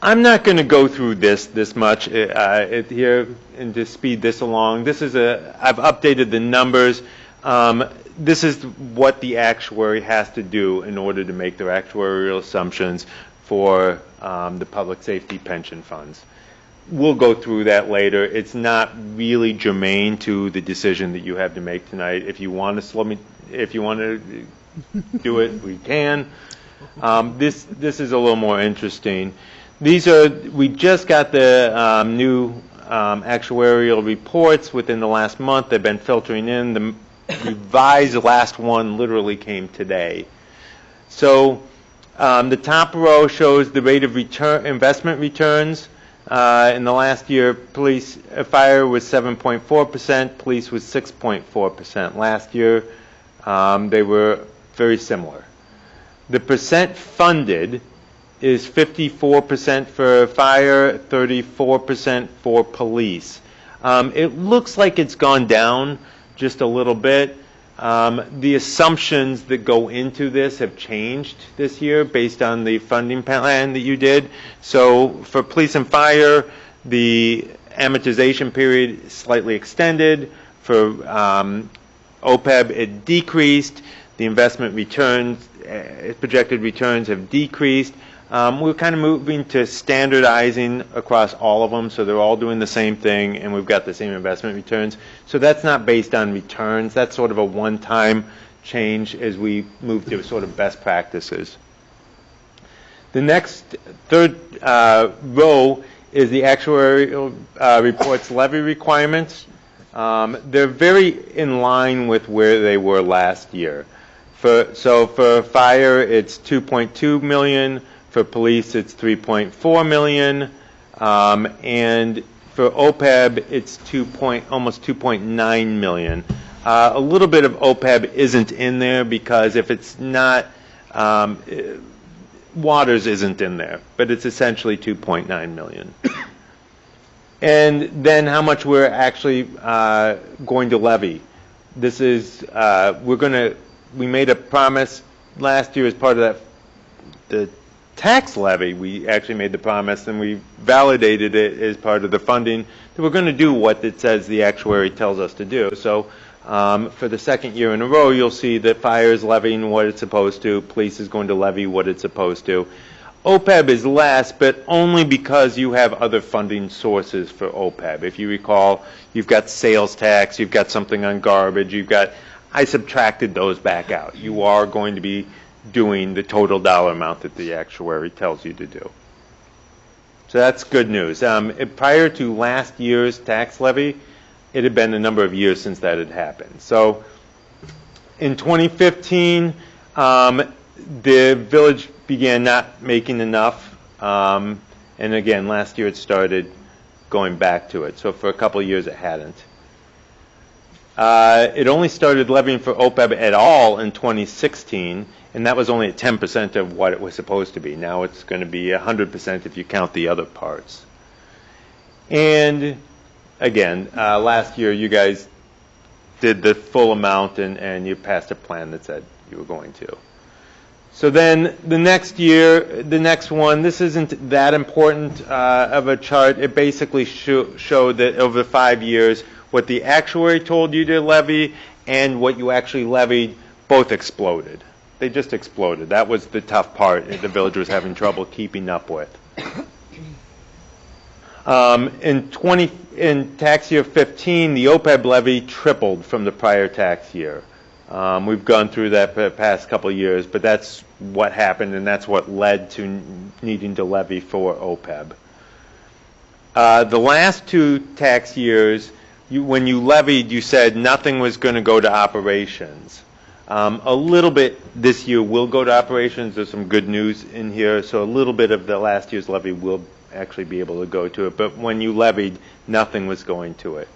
I'm not going to go through this much here and to speed this along. I've updated the numbers. This is what the actuary has to do in order to make their actuarial assumptions for the public safety pension funds. We'll go through that later. It's not really germane to the decision that you have to make tonight. If you want to do it, we can. This is a little more interesting. We just got the new actuarial reports within the last month. They've been filtering in. The revised last one literally came today. So the top row shows the rate of investment returns. In the last year, fire was 7.4%, police was 6.4%. Last year, they were very similar. The percent funded is 54% for fire, 34% for police. It looks like it's gone down just a little bit. The assumptions that go into this have changed this year based on the funding plan that you did. So for police and fire, the amortization period is slightly extended. For OPEB, it decreased. The investment returns, projected returns have decreased. We're kind of moving to standardizing across all of them, so they're all doing the same thing, and we've got the same investment returns. So that's not based on returns. That's sort of a one-time change as we move to sort of best practices. The next third row is the actuarial reports levy requirements. They're very in line with where they were last year. So for fire, it's $2.2 million. For police, it's $3.4 million, and for OPEB, it's almost $2.9 million. A little bit of OPEB isn't in there because if it's not, Waters isn't in there, but it's essentially $2.9 million. And then how much we're actually going to levy. This is we made a promise last year as part of the tax levy. We actually made the promise, and we validated it as part of the funding that we're going to do what it says the actuary tells us to do. So For the second year in a row, you'll see that fire is levying what it's supposed to, police is going to levy what it's supposed to. OPEB is less, but only because you have other funding sources for OPEB. If you recall, you've got sales tax, you've got something on garbage, I subtracted those back out. You are going to be doing the total dollar amount that the actuary tells you to do. So that's good news. Prior to last year's tax levy, it had been a number of years since that had happened. So in 2015, the village began not making enough, and again, last year it started going back to it. So for a couple of years it hadn't. It only started levying for OPEB at all in 2016, and that was only at 10% of what it was supposed to be. Now it's going to be 100% if you count the other parts. And again, last year you guys did the full amount, and you passed a plan that said you were going to. So then the next year, the next one, this isn't that important of a chart. It basically showed that over 5 years, what the actuary told you to levy and what you actually levied both exploded. They just exploded. That was the tough part the village was having trouble keeping up with. In tax year 15, the OPEB levy tripled from the prior tax year. We've gone through that for the past couple of years, but that's what happened, and that's what led to needing to levy for OPEB. The last 2 tax years, when you levied, you said nothing was going to go to operations. A little bit this year will go to operations. There's some good news in here, so a little bit of the last year's levy will actually be able to go to it. But when you levied, nothing was going to it.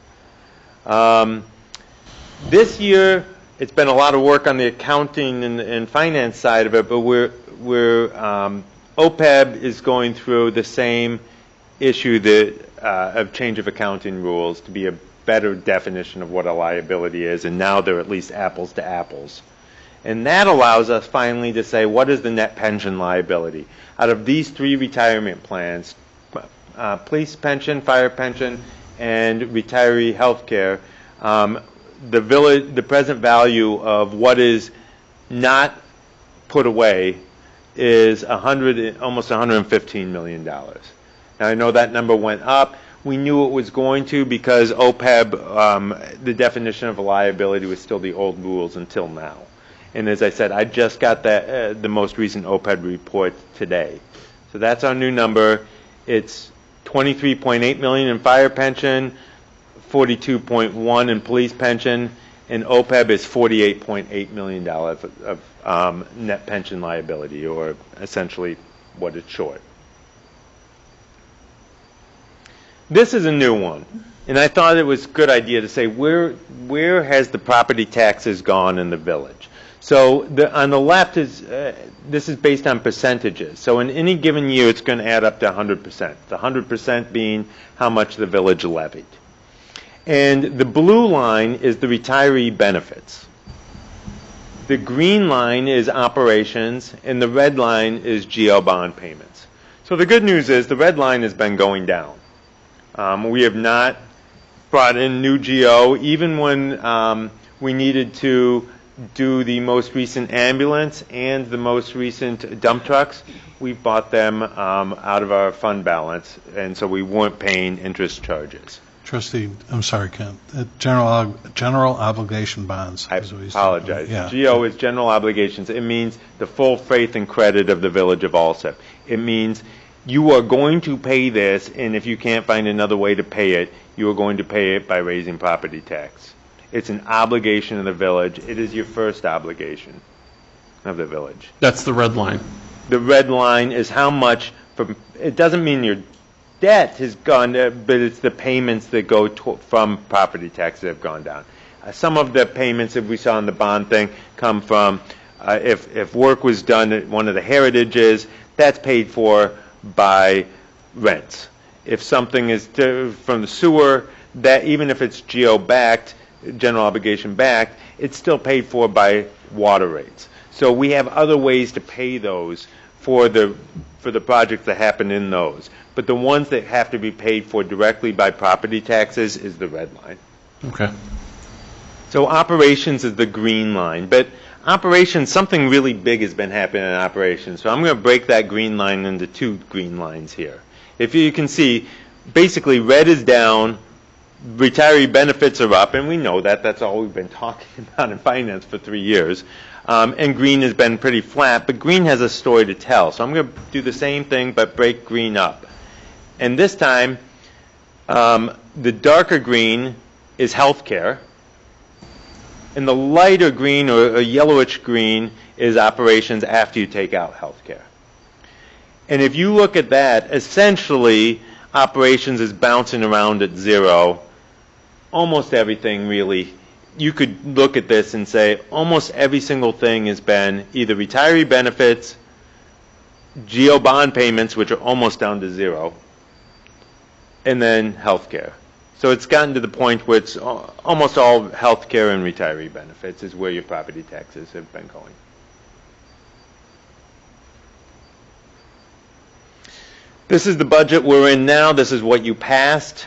This year, it's been a lot of work on the accounting and finance side of it, but OPEB is going through the same issue of change of accounting rules to be a better definition of what a liability is, and now they're at least apples to apples. And that allows us finally to say, what is the net pension liability? Out of these 3 retirement plans, police pension, fire pension, and retiree health care, the present value of what is not put away is almost $115 million. Now, I know that number went up. We knew it was going to because OPEB, the definition of a liability was still the old rules until now. And as I said, I just got the most recent OPEB report today. So that's our new number. It's $23.8 million in fire pension, 42.1 in police pension, and OPEB is $48.8 million of net pension liability, or essentially what it's short. This is a new one, and I thought it was a good idea to say where has the property taxes gone in the village. So on the left this is based on percentages. So in any given year, it's going to add up to 100%. The 100% being how much the village levied. And the blue line is the retiree benefits. The green line is operations, and the red line is GO bond payments. So the good news is the red line has been going down. We have not brought in new GO, even when we needed to do the most recent ambulance and the most recent dump trucks. We bought them out of our fund balance, and so we weren't paying interest charges. Trustee, I'm sorry, Ken. General obligation bonds. I is what you said. apologize. Yeah. GO is general obligations. It means the full faith and credit of the village of Alsip. It means you are going to pay this, and if you can't find another way to pay it, you are going to pay it by raising property tax. It's an obligation of the village. It is your first obligation of the village. That's the red line. The red line is how much, it doesn't mean your debt has gone, but it's the payments that go from property taxes that have gone down. Some of the payments that we saw in the bond thing come from, if work was done at one of the heritages, that's paid for by rents. If something is from the sewer, that even if it's GO-backed, general obligation backed, it's still paid for by water rates. So we have other ways to pay those for the projects that happen in those. But the ones that have to be paid for directly by property taxes is the red line. Okay. So operations is the green line, but operations, something really big has been happening in operations. So I'm going to break that green line into two green lines here. If you can see, basically red is down, retiree benefits are up, and we know that. That's all we've been talking about in finance for 3 years. And green has been pretty flat, but green has a story to tell. So I'm going to do the same thing, but break green up. And this time, the darker green is healthcare, and the lighter green or yellowish green is operations after you take out healthcare. And if you look at that, essentially, operations is bouncing around at zero. Almost everything, really. You could look at this and say almost every single thing has been either retiree benefits, GO bond payments, which are almost down to zero, and then healthcare. So it's gotten to the point where it's almost all healthcare and retiree benefits is where your property taxes have been going. This is the budget we're in now. This is what you passed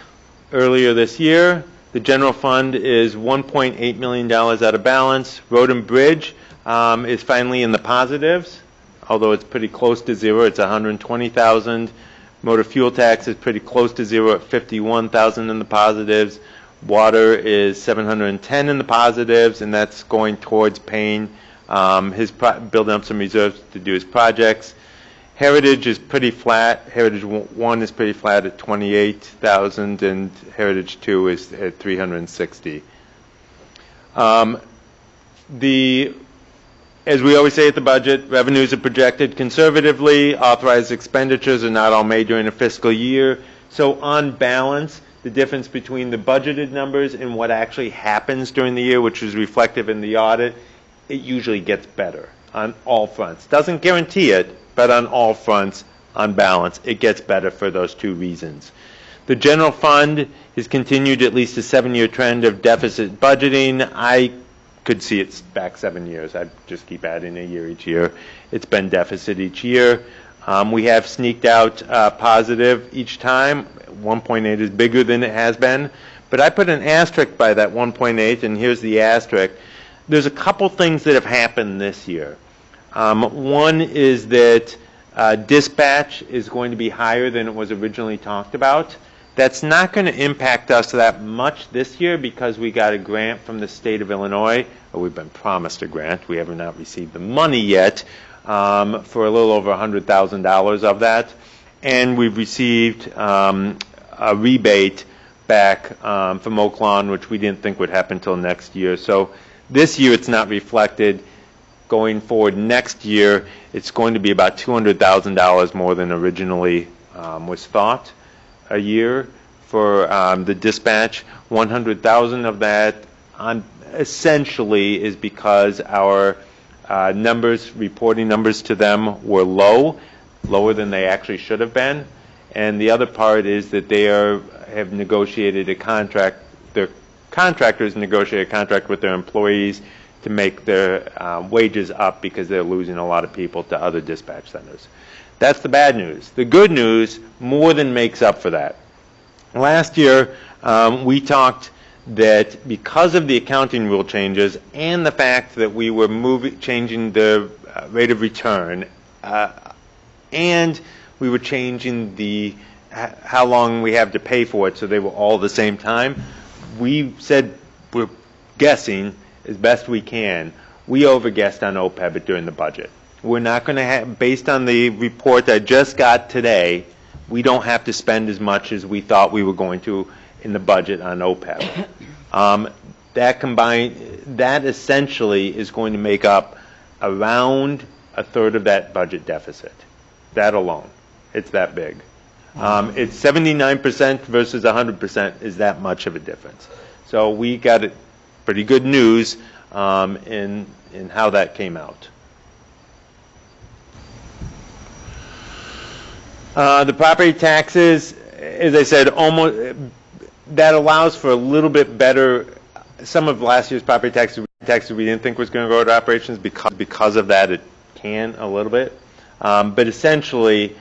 earlier this year. The general fund is $1.8 million out of balance. Road and bridge is finally in the positives, although it's pretty close to zero. It's $120,000. Motor fuel tax is pretty close to zero at $51,000 in the positives. Water is $710 in the positives, and that's going towards paying building up some reserves to do his projects. Heritage is pretty flat. Heritage 1 is pretty flat at $28,000, and Heritage 2 is at $360,000. As we always say at the budget, revenues are projected conservatively. Authorized expenditures are not all made during a fiscal year. So on balance, the difference between the budgeted numbers and what actually happens during the year, which is reflective in the audit, it usually gets better on all fronts. Doesn't guarantee it, but on all fronts, on balance, it gets better for those two reasons. The general fund has continued at least a 7-year trend of deficit budgeting. I could see it's back 7 years. I just keep adding a year each year. It's been deficit each year. We have sneaked out positive each time. 1.8 is bigger than it has been. But I put an asterisk by that 1.8, and here's the asterisk. There's a couple things that have happened this year. One is that dispatch is going to be higher than it was originally talked about. That's not going to impact us that much this year because we got a grant from the state of Illinois, or we've been promised a grant. We have not received the money yet for a little over $100,000 of that. And we've received a rebate back from Oaklawn, which we didn't think would happen until next year. So this year it's not reflected. Going forward next year, it's going to be about $200,000 more than originally was thought a year for the dispatch. 100,000 of that essentially is because our reporting numbers to them were lower than they actually should have been. And the other part is that they have negotiated a contract, their contractors negotiated a contract with their employees to make their wages up because they're losing a lot of people to other dispatch centers. That's the bad news. The good news more than makes up for that. Last year, we talked that because of the accounting rule changes and the fact that we were changing the rate of return, and we were changing how long we have to pay for it so they were all at the same time, we said we're guessing as best we can. We overguessed on OPEB during the budget. We're not going to have, based on the report I just got today, we don't have to spend as much as we thought we were going to in the budget on OPEB. That essentially is going to make up around a third of that budget deficit. That alone. It's that big. It's 79% versus 100% is that much of a difference. So we got it pretty good news in how that came out. The property taxes, as I said, that allows for a little bit better. Some of last year's property taxes we didn't think was going to go to operations because of that. It can a little bit, but essentially,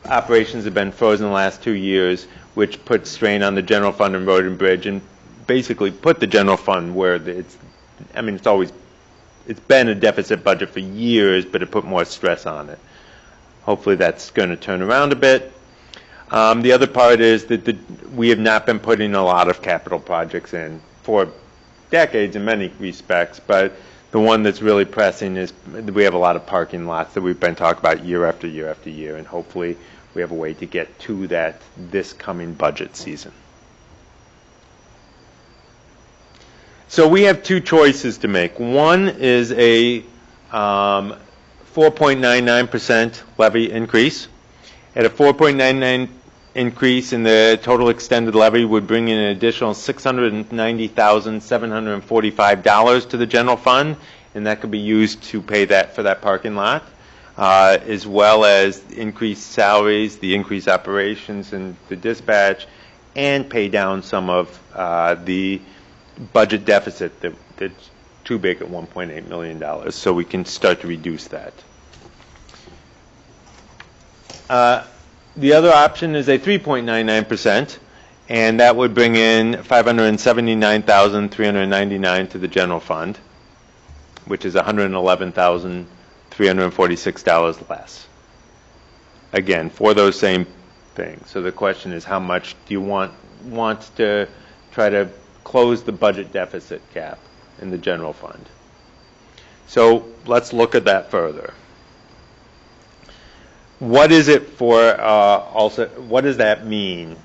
operations have been frozen the last 2 years, which puts strain on the general fund and road and bridge, and basically put the general fund where it's been a deficit budget for years, but it put more stress on it. Hopefully that's going to turn around a bit. The other part is that we have not been putting a lot of capital projects in for decades in many respects, but the one that's really pressing is we have a lot of parking lots that we've been talking about year after year after year, and hopefully we have a way to get to that this coming budget season. So we have two choices to make. One is a 4.99% levy increase. At a 4.99 increase in the total extended levy would bring in an additional $690,745 to the general fund, and that could be used to pay that for that parking lot, as well as increased salaries, the increased operations and the dispatch, and pay down some of the budget deficit that's too big at $1.8 million, so we can start to reduce that. The other option is a 3.99%, and that would bring in $579,399 to the general fund, which is $111,346 less. Again, for those same things. So the question is, how much do you want to try to close the budget deficit gap in the general fund? So let's look at that further. What is it for also? What does that mean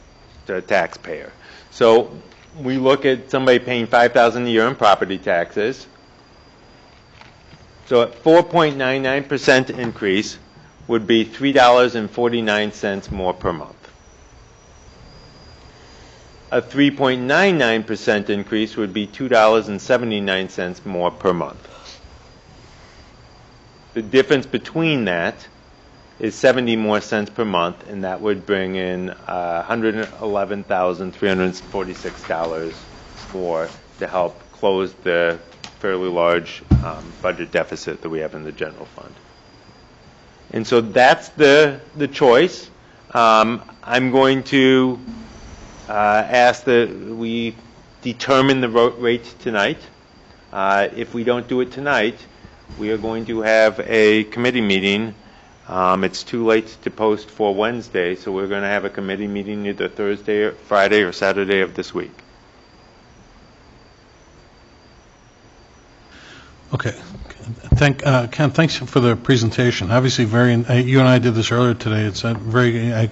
to a taxpayer? So we look at somebody paying $5,000 a year in property taxes. So at 4.99% increase would be $3.49 more per month. A 3.99% increase would be $2.79 more per month. The difference between that is 70 more cents per month, and that would bring in $111,346 more to help close the fairly large budget deficit that we have in the general fund. And so that's the choice. I'm going to ask that we determine the rate tonight. If we don't do it tonight, we are going to have a committee meeting. It's too late to post for Wednesday, so we're going to have a committee meeting either Thursday, or Friday, or Saturday of this week. Okay. Ken, thanks for the presentation. Obviously, you and I did this earlier today. It's I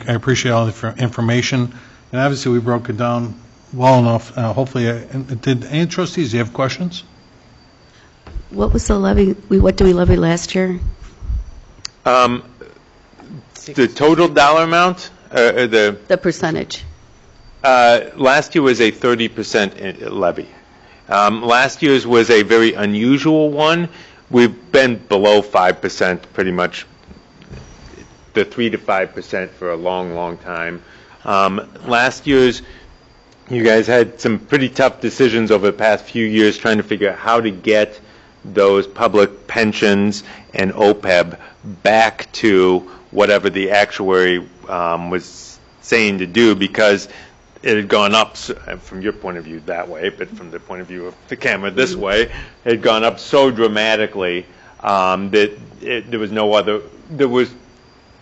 appreciate all the information, and obviously we broke it down well enough. Hopefully, did any trustees, do you have questions? What was the levy? What did we levy last year? The total dollar amount, The percentage. last year was a 30% levy. Last year's was a very unusual one. We've been below 5% pretty much, the 3 to 5% for a long, long time. Last year's, you guys had some pretty tough decisions over the past few years trying to figure out how to get those public pensions and OPEB back to whatever the actuary was saying to do, because it had gone up, from your point of view that way, but from the point of view of the camera this way, it had gone up so dramatically that there was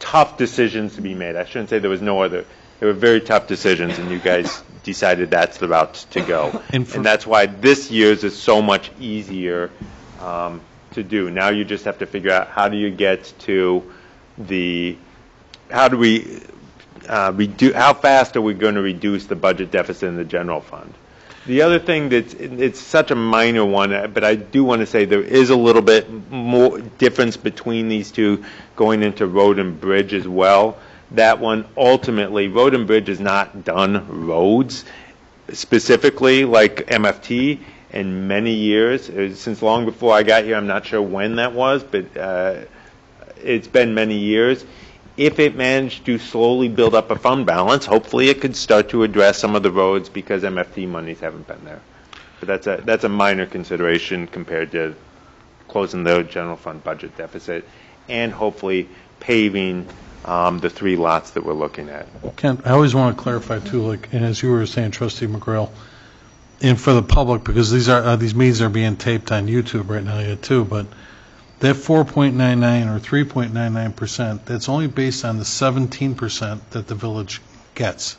tough decisions to be made. I shouldn't say there was no other, there were very tough decisions, and you guys decided that's the route to go. And that's why this year's is so much easier to do. Now you just have to figure out how do you get to how fast are we going to reduce the budget deficit in the general fund? The other thing it's such a minor one, but I do want to say there is a little bit more difference between these two going into road and bridge as well. That one, ultimately, road and bridge has not done roads specifically like MFT in many years. Since long before I got here, I'm not sure when that was, but it's been many years. If it managed to slowly build up a fund balance, hopefully it could start to address some of the roads because MFT monies haven't been there. But that's a minor consideration compared to closing the general fund budget deficit and hopefully paving the 3 lots that we're looking at. Ken, I always want to clarify too, like, and as you were saying, Trustee McGrail, and for the public, because these meetings are being taped on YouTube right now yet too, but that 4.99 or 3.99%, that's only based on the 17% that the village gets,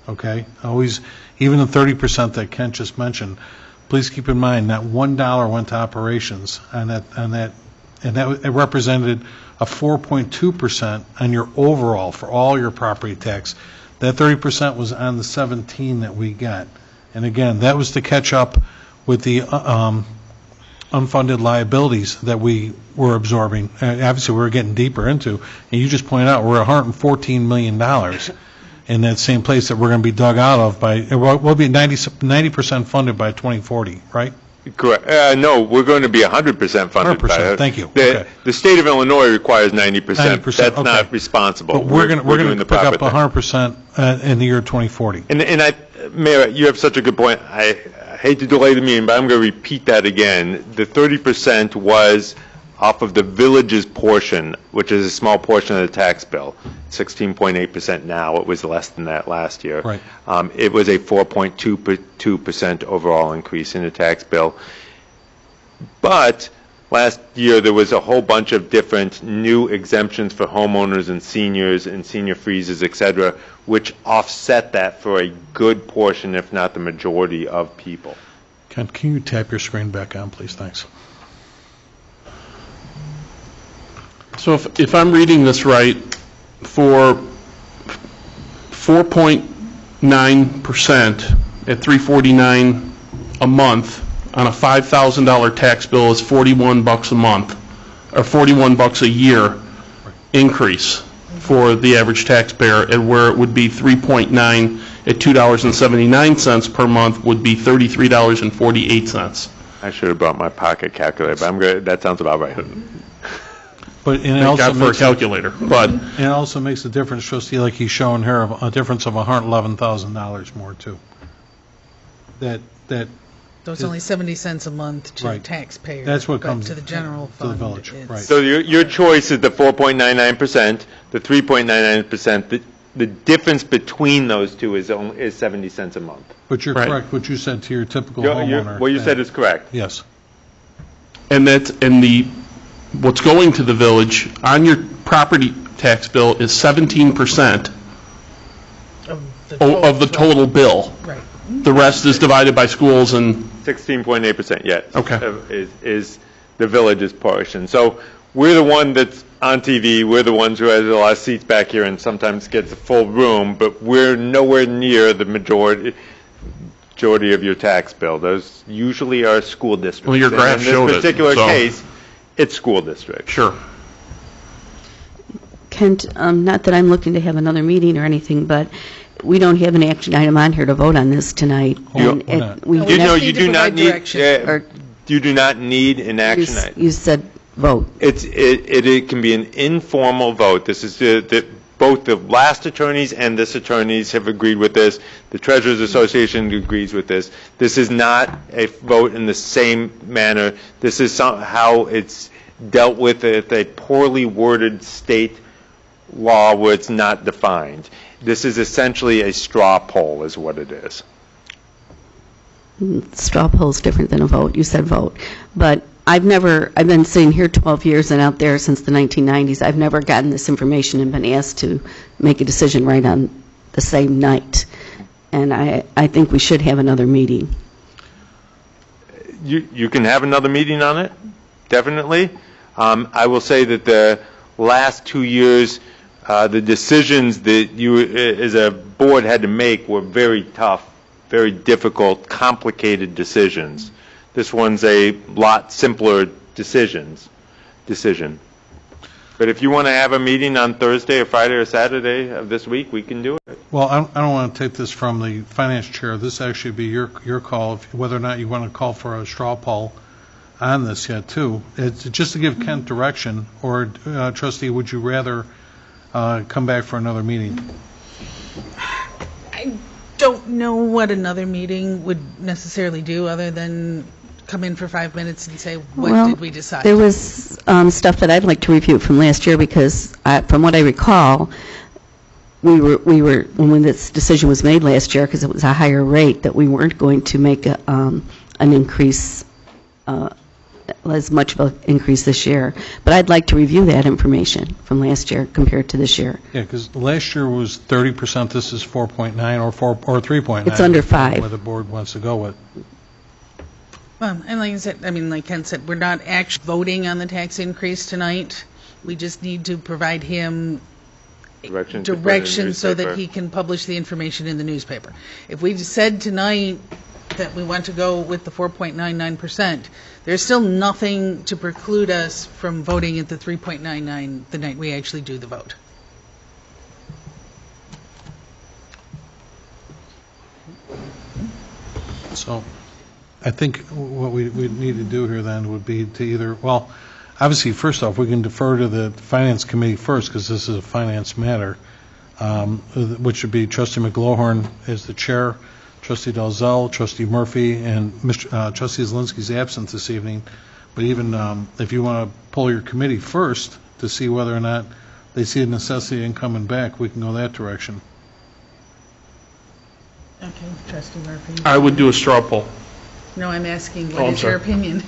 okay? Always, even the 30% that Kent just mentioned, please keep in mind, not $1 went to operations on that, and that it represented a 4.2% on your overall, for all your property tax. That 30% was on the 17 that we got. And again, that was to catch up with the unfunded liabilities that we were absorbing. Obviously, we were getting deeper into, and you just pointed out, we're $114 million in that same place that we're going to be dug out of by, we'll be 90% funded by 2040, right? Correct. No, we're going to be 100% funded. 100%, thank you. The state of Illinois requires 90%. 90%, That's okay. not responsible. But we're going to pick up proper thing. 100% in the year 2040. And Mayor, you have such a good point. I hate to delay the meeting, but I'm going to repeat that again. The 30% was off of the village's portion, which is a small portion of the tax bill. 16.8% now. It was less than that last year. Right. It was a 4.2% overall increase in the tax bill. But last year there was a whole bunch of different new exemptions for homeowners and senior freezes, et cetera, which offset that for a good portion, if not the majority, of people. Can you tap your screen back on, please? Thanks. So if I'm reading this right, for 4.9% at $349 a month on a $5,000 tax bill is $41 a month, or $41 a year increase for the average taxpayer, and where it would be 3.9 at $2.79 per month would be $33.48. I should have brought my pocket calculator, but that sounds about right. But and it Thank also God for a makes calculator. But it also makes a difference, Trustee, like he's showing here, of a difference of $111,000 more too. That So it's only 70 cents a month to Right. taxpayers. That's what but comes to the general to the fund. village, it's- right. So your choice is the 4.99%, the 3.99%. The difference between those two is 70 cents a month. But you're Right. correct, what you said to your typical homeowner. What you said is correct. Yes. and what's going to the village on your property tax bill is 17% of the total bill. Right. The rest is divided by schools and 16.8%, yes. Okay. Is the village's portion. So we're the one that's on TV, we're the ones who has a lot of seats back here and sometimes gets a full room, but we're nowhere near the majority of your tax bill. Those usually are school districts. Well, your graph And showed in it, this particular so- case, it's school districts. sure. Kent, not that I'm looking to have another meeting or anything, but we don't have an action item on here to vote on this tonight. You- And why not? we No, You know, just you need to do not provide need, direction. Or- you do not need an action item. You said vote. It can be an informal vote. This is both the last attorneys and this attorneys have agreed with this. The Treasurers Association agrees with this. This is not a vote in the same manner. This is how it's dealt with at a poorly worded state law where it's not defined. This is essentially a straw poll is what it is. Straw poll is different than a vote. You said vote. But I've been sitting here 12 years and out there since the 1990s. I've never gotten this information and been asked to make a decision right on the same night. And I think we should have another meeting. You can have another meeting on it, definitely. I will say that the last 2 years, the decisions that you as a board had to make were very tough, very difficult, complicated decisions. This one's a lot simpler decision. But if you want to have a meeting on Thursday or Friday or Saturday of this week, we can do it. Well, I don't want to take this from the finance chair. This actually be your call, whether or not you want to call for a straw poll on this yet, too. It's just to give Kent direction, or, Trustee, would you rather come back for another meeting? I don't know what another meeting would necessarily do, other than come in for 5 minutes and say, what did we decide? There was stuff that I'd like to review from last year because from what I recall, when this decision was made last year, because it was a higher rate, that we weren't going to make an increase, as much of an increase this year. But I'd like to review that information from last year compared to this year. Yeah, because last year was 30%, this is 4.9 or 3.9. It's under 5. Where the board wants to go with. Well, and like I said, like Ken said, we're not actually voting on the tax increase tonight. We just need to provide him Direction to put it in the direction so that newspaper. he can publish the information in the newspaper. If we said tonight that we want to go with the 4.99%, there's still nothing to preclude us from voting at the 3.99 the night we actually do the vote. So I think what we need to do here then would be to either, well, obviously, first off, we can defer to the Finance Committee first, because this is a finance matter, which would be Trustee McGlohorn as the chair, Trustee Dalzell, Trustee Murphy, and Trustee Zelinski's absent this evening. But even if you want to pull your committee first to see whether or not they see a necessity in coming back, we can go that direction. Okay, Trustee Murphy. I would do a straw poll. No, I'm asking, Oh, what I'm is your sorry. opinion?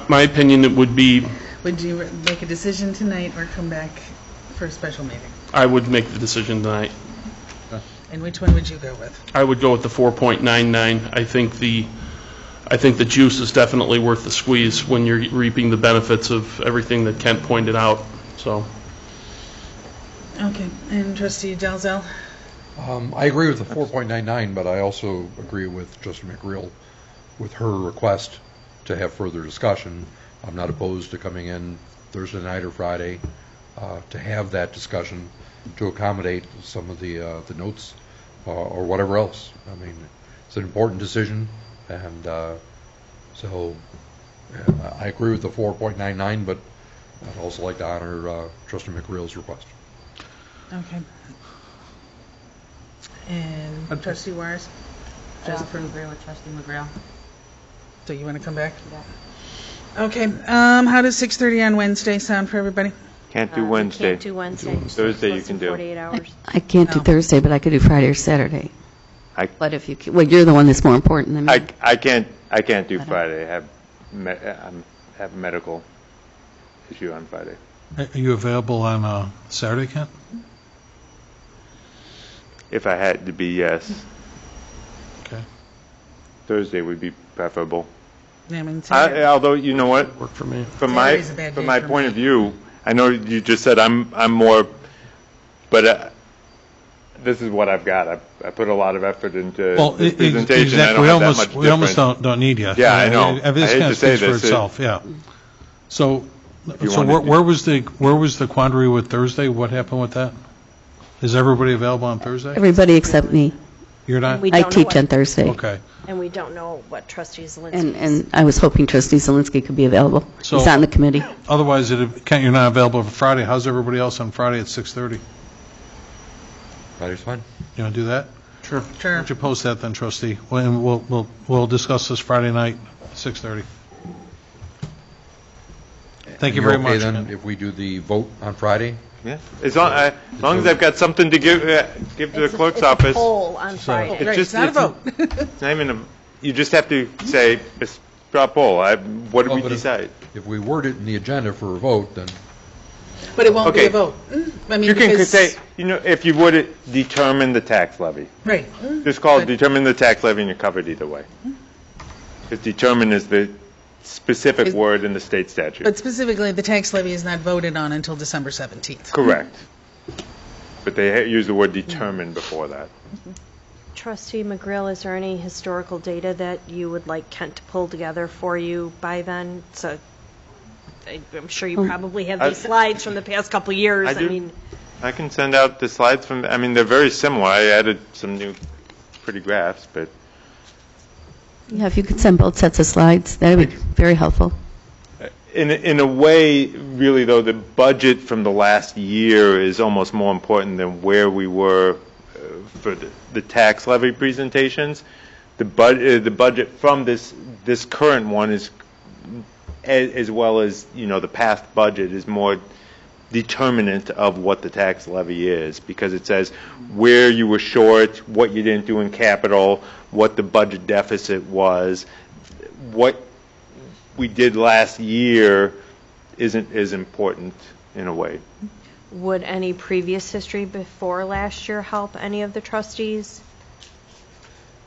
My opinion, it would be, Would you make a decision tonight or come back for a special meeting? I would make the decision tonight. And which one would you go with? I would go with the 4.99. I think the juice is definitely worth the squeeze when you're reaping the benefits of everything that Kent pointed out, so. Okay, and Trustee Dalzell? I agree with the 4.99, but I also agree with Trustee McGreal with her request to have further discussion. I'm not opposed to coming in Thursday night or Friday to have that discussion to accommodate some of the notes or whatever else. I mean, it's an important decision, and so I agree with the 4.99, but I'd also like to honor Trustee McGreal's request. Okay. And Trustee Wires? I also agree with Trustee McGrail. So you want to come back? Yeah. Okay, how does 6:30 on Wednesday sound for everybody? Can't do We Wednesday. Can't do Wednesday. Thursday you Less can than do. 48 hours. I can't do Oh. Thursday, but I could do Friday or Saturday. I- But if you, well, you're the one that's more important than me. I can't do Friday. I have a medical issue on Friday. Are you available on Saturday, Kent? If I had to be, yes. Okay. Thursday would be preferable. Yeah, I mean, Saturday. Although, you know what? Work for me. From my Saturday's a bad day for point me. of view, I know you just said I'm more, but this is what I've got. I put a lot of effort into Well, this presentation. I exactly. don't have that much We almost difference. don't need you. Yeah, I know. This I hate kind to of say speaks for this, itself, yeah. So, you so wanted to- where was the quandary with Thursday? What happened with that? Is everybody available on Thursday? Everybody except me. You're not? We I don't know teach what- on Thursday. Okay. And we don't know what Trustee Zelinski And I was hoping Trustee Zelinski could be available. So- He's on the committee. Otherwise, Kent, you're not available for Friday. How's everybody else on Friday at 6:30? Friday's fine. You want to do that? Sure. Why Sure. don't you post that then, trustee? And we'll discuss this Friday night, 6:30. Thank you And you're very much. okay then, Kent. if we do the vote on Friday? Yeah, as long as I've got something to give to the clerk's office. It's a poll on Friday. It's Right, just- it's not a vote. It's not even you just have to say, it's straw poll. What did Well, we but if- decide? If we word it in the agenda for a vote, then But it won't be Okay. a vote. I mean, You can because- say, if you would, determine the tax levy. Right. Just call it But- determine the tax levy and you're covered either way. Because determine is the specific Is- word in the state statute. But specifically, the tax levy is not voted on until December 17th. Correct. But they use the word determine before that. Trustee McGrill, is there any historical data that you would like Kent to pull together for you by then? So I'm sure you probably have these slides from the past couple of years. I do. mean, I can send out the slides from, they're very similar. I added some new pretty graphs, but Yeah, if you could send both sets of slides, that would be very helpful. in a way, really, though, the budget from the last year is almost more important than where we were for the tax levy presentations. The budget from this current one is, as well as, the past budget, is more determinant of what the tax levy is, because it says where you were short, what you didn't do in capital, what the budget deficit was. What we did last year isn't as important in a way. Would any previous history before last year help any of the trustees?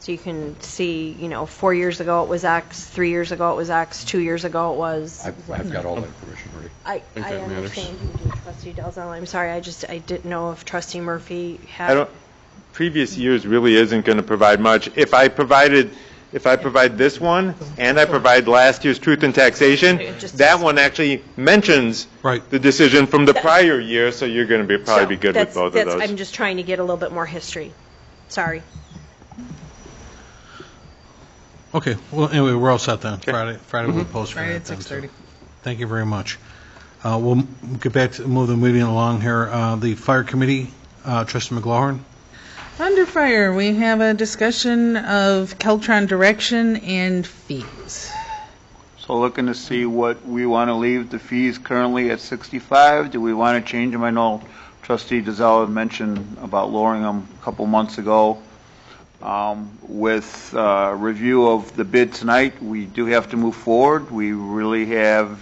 So you can see, 4 years ago it was X, 3 years ago it was X, 2 years ago it was. I've got all that information ready. I that understand you do, Trustee Dalzell. I'm sorry, I didn't know if Trustee Murphy had. Previous years really isn't going to provide much. If I provide this one and I provide last year's truth in taxation, that one actually mentions the decision from the prior year, so you're going to probably be good with both of those. I'm just trying to get a little bit more history. Sorry. Okay, well, anyway, we're all set then. Friday we'll post for Friday that at then, so 6:30. thank you very much. We'll get back to move the meeting along here. The Fire Committee, Trustee McGlowan. Under fire, we have a discussion of Keltron direction and fees. So looking to see what we want to leave the fees currently at 65. Do we want to change them? I know Trustee DeZella had mentioned about lowering them a couple months ago. With review of the bid tonight, we do have to move forward. We really have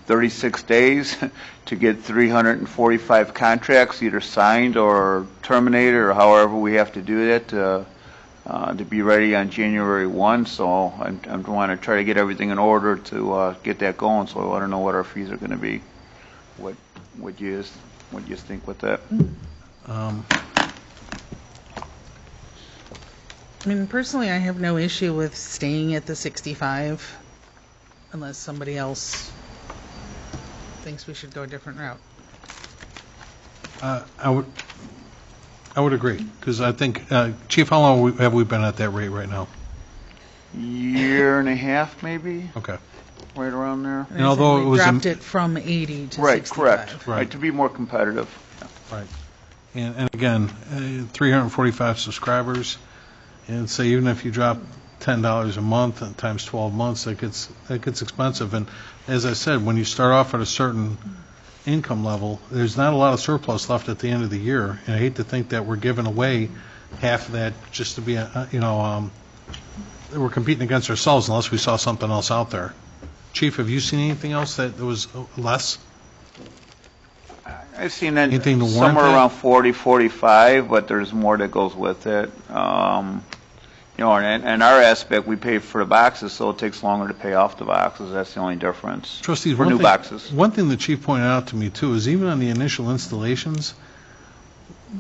36 days to get 345 contracts either signed or terminated, or however we have to do that to be ready on January 1. So I want to try to get everything in order to get that going. So I want to know what our fees are going to be. What do you think with that? I mean, personally, I have no issue with staying at the 65 unless somebody else thinks we should go a different route. I would agree, because I think, Chief, how long have we been at that rate right now? Year and a half, maybe, Okay. right around there. And although we it was dropped it from 80 to Right, 65. correct. Right. To be more competitive. Right. And again, 345 subscribers, and say even if you drop $10 a month and times 12 months, that gets expensive. And as I said, when you start off at a certain income level, there's not a lot of surplus left at the end of the year. And I hate to think that we're giving away half of that just to be, we're competing against ourselves unless we saw something else out there. Chief, have you seen anything else that was less? I've seen that Anything to warrant somewhere that? around 40, 45, but there's more that goes with it. In our aspect, we pay for the boxes, so it takes longer to pay off the boxes. That's the only difference. Trustees, for new boxes. One thing the chief pointed out to me too is even on the initial installations,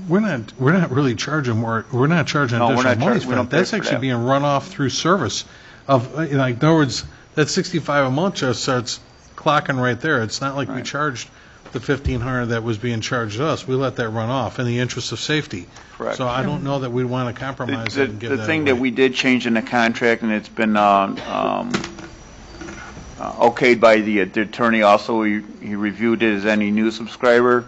we're not really charging more. We're not charging No, we're additional not money we for don't that. pay That's for actually that. being run off through service. In other words, that 65 a month just starts clocking right there. It's not like we Right. charged the 1,500 that was being charged us. We let that run off in the interest of safety. Correct. So I don't know that we'd want to compromise it and give The that thing away. that we did change in the contract, and it's been okayed by the attorney also, he reviewed it as any new subscriber.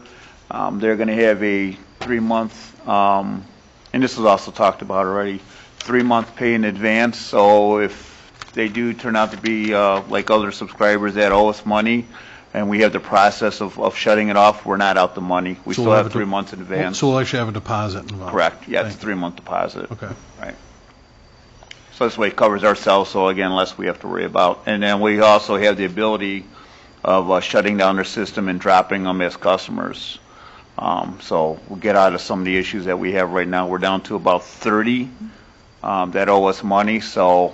They're going to have a 3-month, and this was also talked about already, 3-month pay in advance. So if they do turn out to be like other subscribers that owe us money, and we have the process of shutting it off, we're not out the money. We So still we'll have have 3 months in advance. So we'll actually have a deposit involved. Correct, yeah, it's a Thank you. 3-month deposit. Okay. Right. So this way it covers ourselves, so again, less we have to worry about. And then we also have the ability of shutting down their system and dropping them as customers. So we'll get out of some of the issues that we have right now. We're down to about 30 that owe us money, so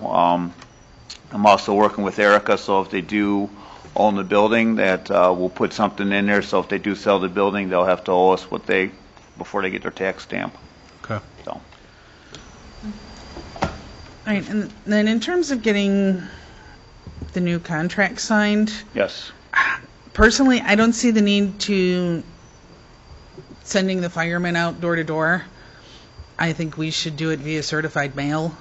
I'm also working with Erica, so if they do own the building, that we'll put something in there, so if they do sell the building, they'll have to owe us before they get their tax stamp. Okay. So. All right, and then in terms of getting the new contract signed, Yes. personally, I don't see the need to sending the firemen out door to door. I think we should do it via certified mail.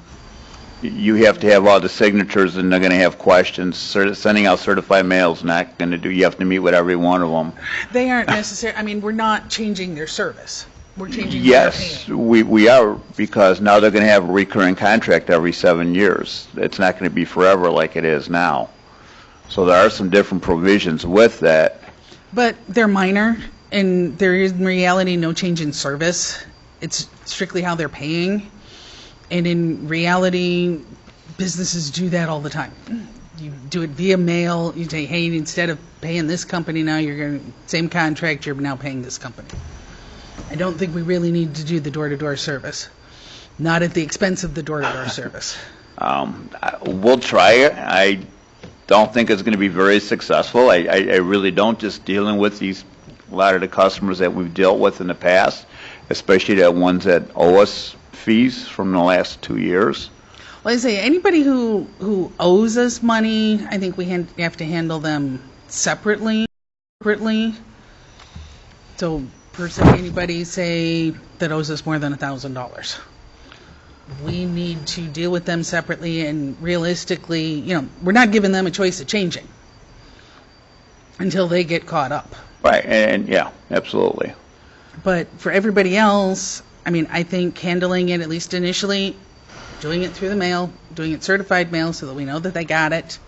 You have to have all the signatures, and they're going to have questions. Sending out certified mail is not going to do. You have to meet with every one of them. They aren't necessary. I mean, we're not changing their service. We're changing Yes, their payment. we are, because now they're going to have a recurring contract every 7 years. It's not going to be forever like it is now. So there are some different provisions with that. But they're minor, and there is in reality no change in service. It's strictly how they're paying. And in reality, businesses do that all the time. You do it via mail. You say, hey, instead of paying this company now, you're going to, same contract, you're now paying this company. I don't think we really need to do the door-to-door service. Not at the expense of the door-to-door service. We'll try it. I don't think it's going to be very successful. I really don't, just dealing with a lot of the customers that we've dealt with in the past, especially the ones that owe us fees from the last 2 years. Well, I say anybody who owes us money, I think we have to handle them separately. So, per se, anybody say that owes us more than $1,000, we need to deal with them separately. And realistically, we're not giving them a choice of changing until they get caught up. Right, and yeah, absolutely. But for everybody else, I think handling it, at least initially, doing it through the mail, doing it certified mail so that we know that they got it.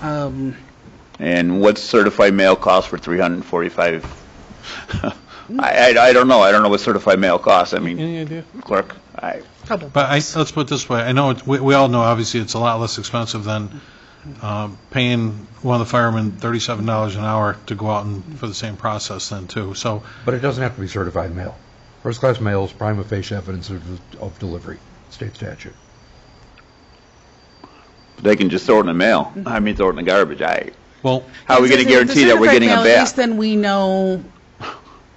And what's certified mail cost for 345? I don't know. I don't know what certified mail costs. Any idea? Clerk, Couple But bucks. let's put it this way. I know we all know, obviously, it's a lot less expensive than paying one of the firemen $37 an hour to go out and for the same process then, too. So, But it doesn't have to be certified mail. First-class mail is prima facie evidence of delivery, state statute. they can just throw it in the mail. Throw it in the garbage. well, How are we going to guarantee that we're getting them At least back? then we know.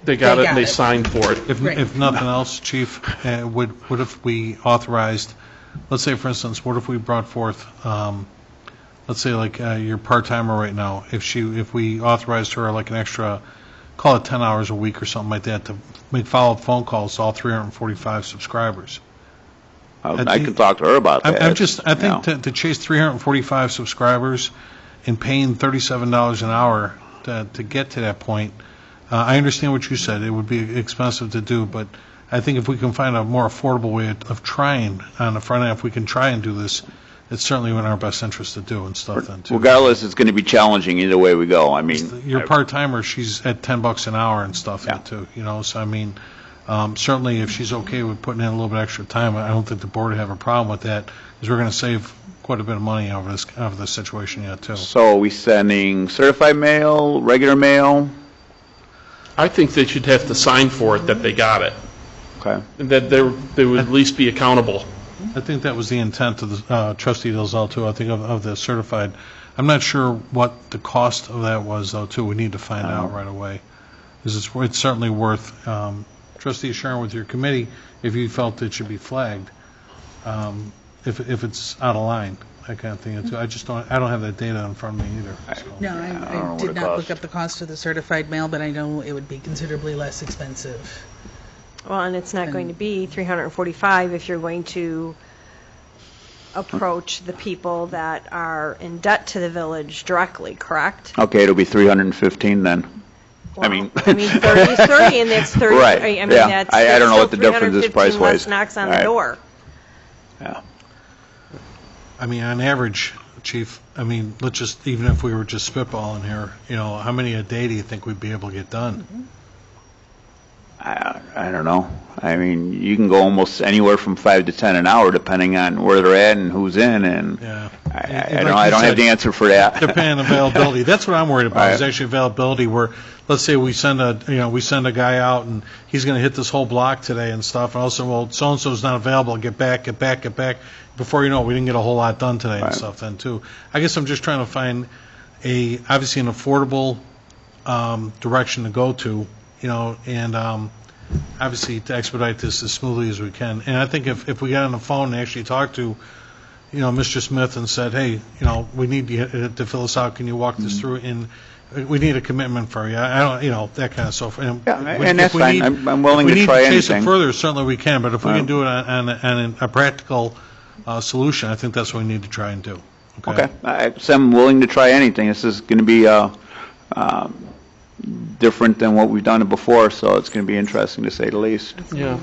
They got They it, got and they it. signed for it. Right. if nothing else, Chief, what if we authorized, let's say, for instance, what if we brought forth, let's say, like your part-timer right now, if we authorized her like an extra, call it 10 hours a week or something like that, to make follow-up phone calls to all 345 subscribers. I can talk to her about that. I think to chase 345 subscribers and paying $37 an hour to get to that point, I understand what you said. It would be expensive to do, but I think if we can find a more affordable way of trying on the front end, if we can try and do this, it's certainly in our best interest to do and stuff then, too. Regardless, it's going to be challenging either way we go. Your part-timer, she's at $10 an hour and stuff, Yeah. too, so certainly if she's okay with putting in a little bit extra time, I don't think the board would have a problem with that, because we're going to save quite a bit of money over this situation yet, too. So are we sending certified mail, regular mail? I think they should have to sign for it that they got it, Okay. and that they would at least be accountable. I think that was the intent of the trustee Dilzell, too, I think of the certified. I'm not sure what the cost of that was, though, too. We need to find out right away, because it's certainly worth, trustee sharing with your committee if you felt it should be flagged, if it's out of line, that kind of thing. I don't have that data in front of me either. So. No, don't know I what did it not costs. look up the cost of the certified mail, but I know it would be considerably less expensive. Well, and it's not going to be 345 if you're going to approach the people that are in debt to the village directly, correct? Okay, it'll be 315 then. Well, 30 is 30, and that's 30. Right, I mean, yeah. that's I don't know still what the difference is 315 price-wise. less knocks on the Right. door. Yeah. On average, Chief, let's just, even if we were just spitballing here, how many a day do you think we'd be able to get done? I don't know. You can go almost anywhere from 5 to 10 an hour, depending on where they're at and who's in, and Yeah. I don't have the answer for that. Depending on availability. That's what I'm worried about, is Right. actually availability, where, let's say we send a guy out, and he's going to hit this whole block today and stuff, and also, well, so-and-so's not available, get back. Before you know it, we didn't get a whole lot done today and Right. stuff then, too. I guess I'm just trying to find obviously an affordable direction to go to, and obviously to expedite this as smoothly as we can. And I think if we got on the phone and actually talked to, Mr. Smith and said, hey, we need to fill this out, can you walk this through, and we need a commitment for you. I don't, that kind of stuff. And Yeah, and that's fine. I'm willing to try If we need to chase it anything. further, certainly we can, but if we can do it on a practical solution, I think that's what we need to try and do. Okay. So I'm willing to try anything. This is going to be different than what we've done before, so it's going to be interesting to say the least. Yeah.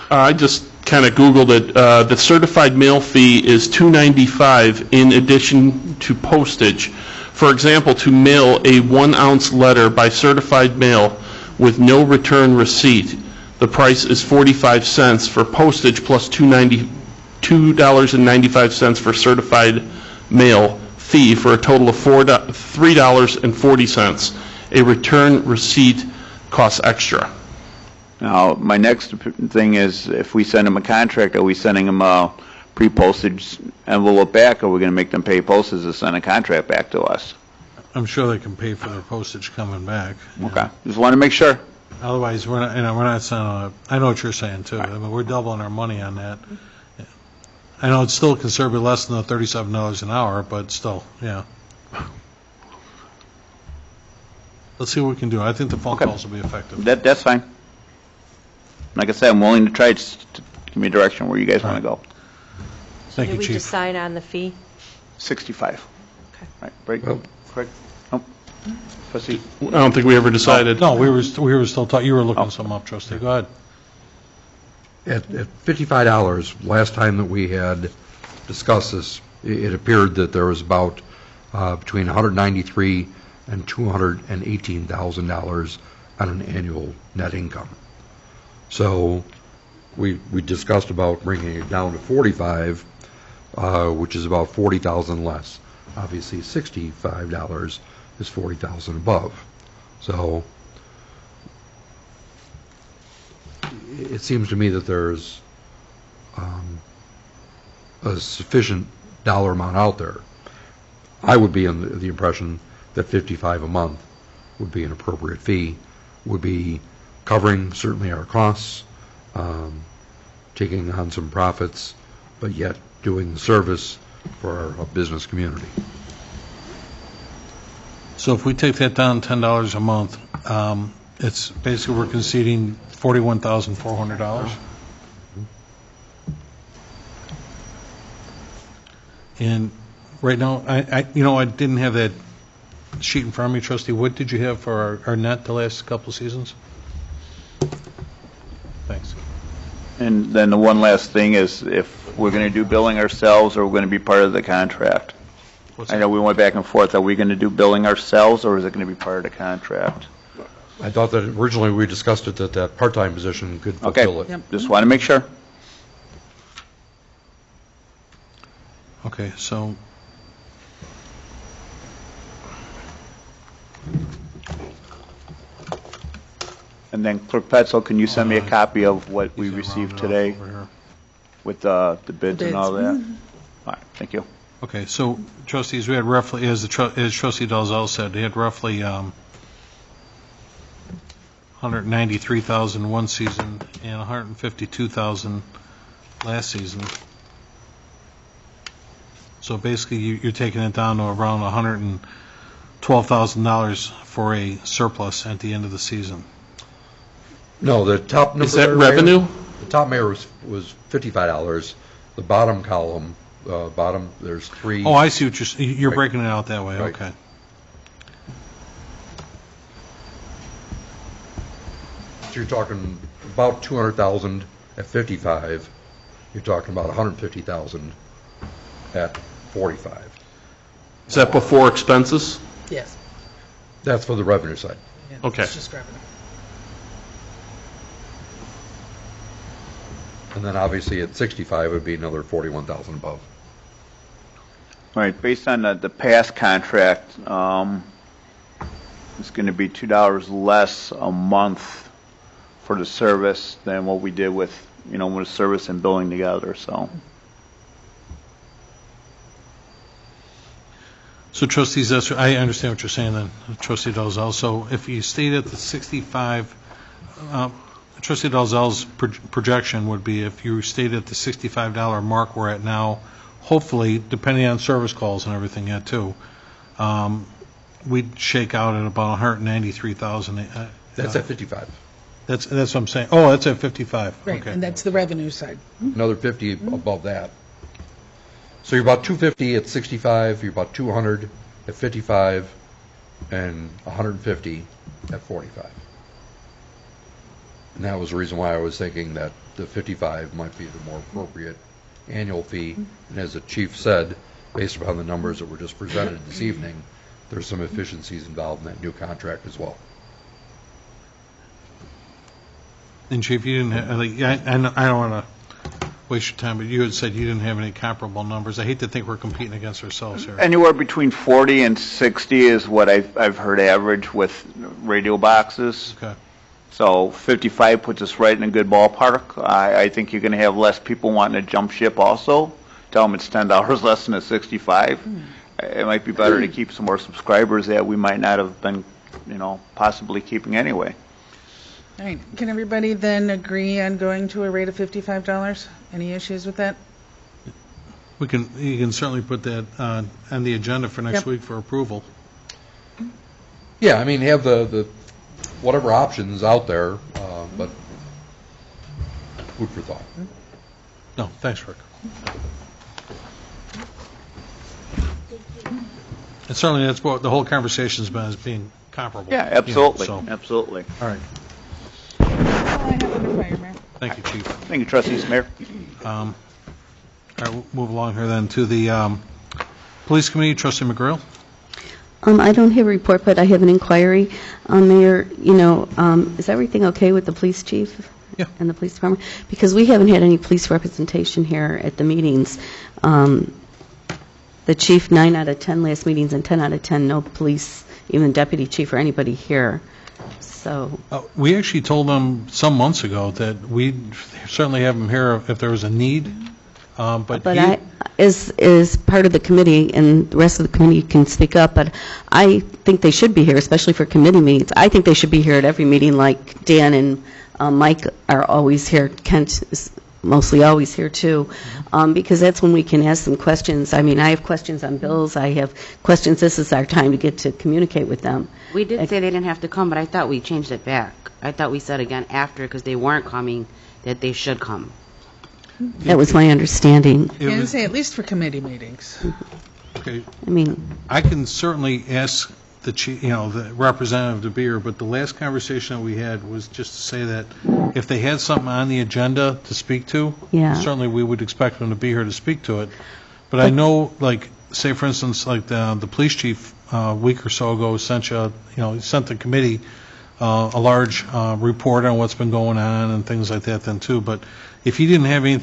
I just kind of Googled it. The certified mail fee is $295 in addition to postage For example, to mail a 1-ounce letter by certified mail with no return receipt, the price is 45 cents for postage plus $2.95 for certified mail fee for a total of $3.40. A return receipt costs extra. Now, my next thing is, if we send them a contract, are we sending them a pre-postage envelope back, or are we going to make them pay postage to send a contract back to us? I'm sure they can pay for their postage coming back. Okay, just want to make sure. Otherwise, we're not sending I know what you're saying, too. I mean, we're doubling our money on that. I know it's still considerably less than the $37 an hour, but still, yeah. Let's see what we can do. I think the phone Okay. calls will be effective. That's fine. Like I said, I'm willing to try, just to give me a direction where you guys want to go. Thank you, Did we Chief. decide on the fee? 65. Okay. Right, break, Well- correct? Nope. Trustee? I don't think we ever decided. No, we were still talking, you were looking some up, trustee. Go ahead. At $55, last time that we had discussed this, it appeared that there was about between $193,000 and $218,000 on an annual net income. So we discussed about bringing it down to 45, which is about 40,000 less. Obviously, $65 is 40,000 above. So it seems to me that there's a sufficient dollar amount out there. I would be in the impression that 55 a month would be an appropriate fee, would be covering certainly our costs, taking on some profits, but yet doing the service for our business community. So if we take that down $10 a month, it's basically we're conceding $41,400. And right now, I didn't have that sheet in front of me, trustee. What did you have for our net the last couple of seasons? Thanks. And then the one last thing is, if we're going to do billing ourselves, or we're going to be part of the contract. I know we went back and forth. Are we going to do billing ourselves, or is it going to be part of the contract? I thought that originally we discussed it that that part-time position could Okay, fulfill it. just want to make sure. Okay, so And then Clerk Petzel, can you send me a copy of what we these are received rounded off today over here. with the bids and all that? All right, thank you. Okay, so trustees, we had roughly, as trustee Dalzell said, they had roughly 193,000 one season and 152,000 last season. So basically, you're taking it down to around $112,000 for a surplus at the end of the season. No, the top number. Is that there, Mayor, revenue? The top mayor was $55. The bottom column, there's three. Oh, I see what you're Right. breaking it out that way, Right. okay. So you're talking about 200,000 at 55. You're talking about 150,000 at 45. Is that before expenses? Yes. That's for the revenue side. Yeah, Okay. it's just revenue. And then obviously at 65 would be another 41,000 above. All right, based on the past contract, it's going to be $2 less a month for the service than what we did with service and billing together, so. So trustees, I understand what you're saying then, trustee Dalzell. So if you stayed at the 65, trustee Dalzell's projection would be if you stayed at the $65 mark we're at now, hopefully, depending on service calls and everything yet too, we'd shake out at about 193,000. That's at 55. That's what I'm saying. Oh, that's at 55. Right, Okay. and that's the revenue side. Another 50 above that. So you're about 250 at 65, you're about 200 at 55, and 150 at 45. And that was the reason why I was thinking that the 55 might be the more appropriate annual fee. And as the chief said, based upon the numbers that were just presented this evening, there's some efficiencies involved in that new contract as well. And Chief, you didn't have, like, I don't want to waste your time, but you had said you didn't have any comparable numbers. I hate to think we're competing against ourselves here. Anywhere between 40 and 60 is what I've heard average with radio boxes. Okay. So 55 puts us right in a good ballpark. I think you're going to have less people wanting to jump ship also. Tell them it's $10 less than a 65. It might be better to keep some more subscribers that we might not have been, possibly keeping anyway. All right, can everybody then agree on going to a rate of $55? Any issues with that? You can certainly put that on the agenda for next Yep. week for approval. Yeah, I mean, have the whatever options out there, but food for thought. No, thanks, Rick. And certainly that's what the whole conversation's been, is being comparable. Yeah, absolutely, So, absolutely. all right. All I have under fire, Mayor. Thank you, Chief. Thank you, trustees, Mayor. All right, we'll move along here then to the Police Committee. Trustee McGrail? I don't have a report, but I have an inquiry. Mayor, is everything okay with the police chief? Yeah. And the police department? Because we haven't had any police representation here at the meetings. The chief, 9 out of 10 last meetings, and 10 out of 10 no police, even deputy chief or anybody here. So, We actually told them some months ago that we'd certainly have them here if there was a need, but I, as part of the committee, and the rest of the committee can speak up, but I think they should be here, especially for committee meetings. I think they should be here at every meeting, like Dan and Mike are always here. Kent is mostly always here, too, because that's when we can ask them questions. I mean, I have questions on bills. I have questions. This is our time to get to communicate with them. We did say they didn't have to come, but I thought we changed it back. I thought we said again after, because they weren't coming, that they should come. That was my understanding. it Yeah, was, say at least for committee meetings. okay, I mean, I can certainly ask the chief, the representative to be here, but the last conversation that we had was just to say that if they had something on the agenda to speak to, Yeah. certainly we would expect them to be here to speak to it. But I know, like, say for instance, like the police chief a week or so ago sent sent the committee a large report on what's been going on and things like that then too. But if you didn't have any,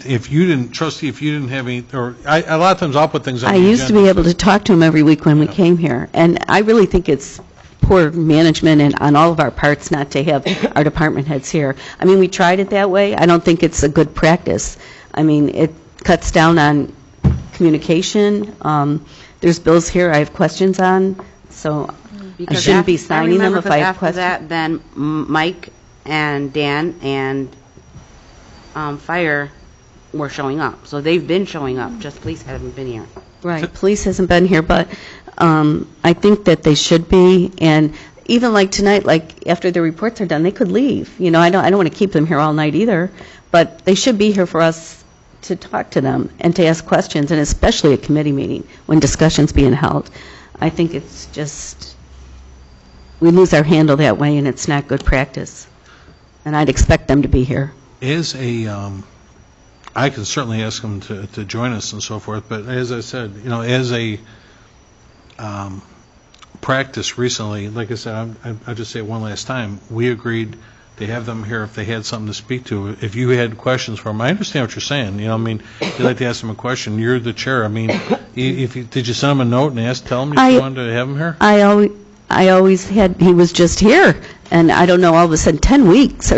trustee, if you didn't have any, or a lot of times I'll put things on I the used to agenda. be able to talk to him every week when we came here, and I really think it's poor management and on all of our parts not to have our department heads here. I mean, we tried it that way. I don't think it's a good practice. I mean, it cuts down on communication. There's bills here I have questions on, so I shouldn't be signing them if I have questions. After that, then Mike and Dan and Fire were showing up. So they've been showing up, just police haven't been here. Right, police hasn't been here, but I think that they should be, and even like tonight, like after the reports are done, they could leave. I don't want to keep them here all night either, but they should be here for us to talk to them and to ask questions, and especially a committee meeting when discussion's being held. I think it's just, we lose our handle that way, and it's not good practice. And I'd expect them to be here. I can certainly ask them to join us and so forth, but as I said, as a practice recently, like I said, I'll just say it one last time, we agreed to have them here if they had something to speak to. If you had questions for them, I understand what you're saying, if you'd like to ask them a question, you're the chair. I mean, did you send them a note and tell them if you wanted to have them here? I always had, he was just here, and I don't know, all of a sudden, 10 meetings,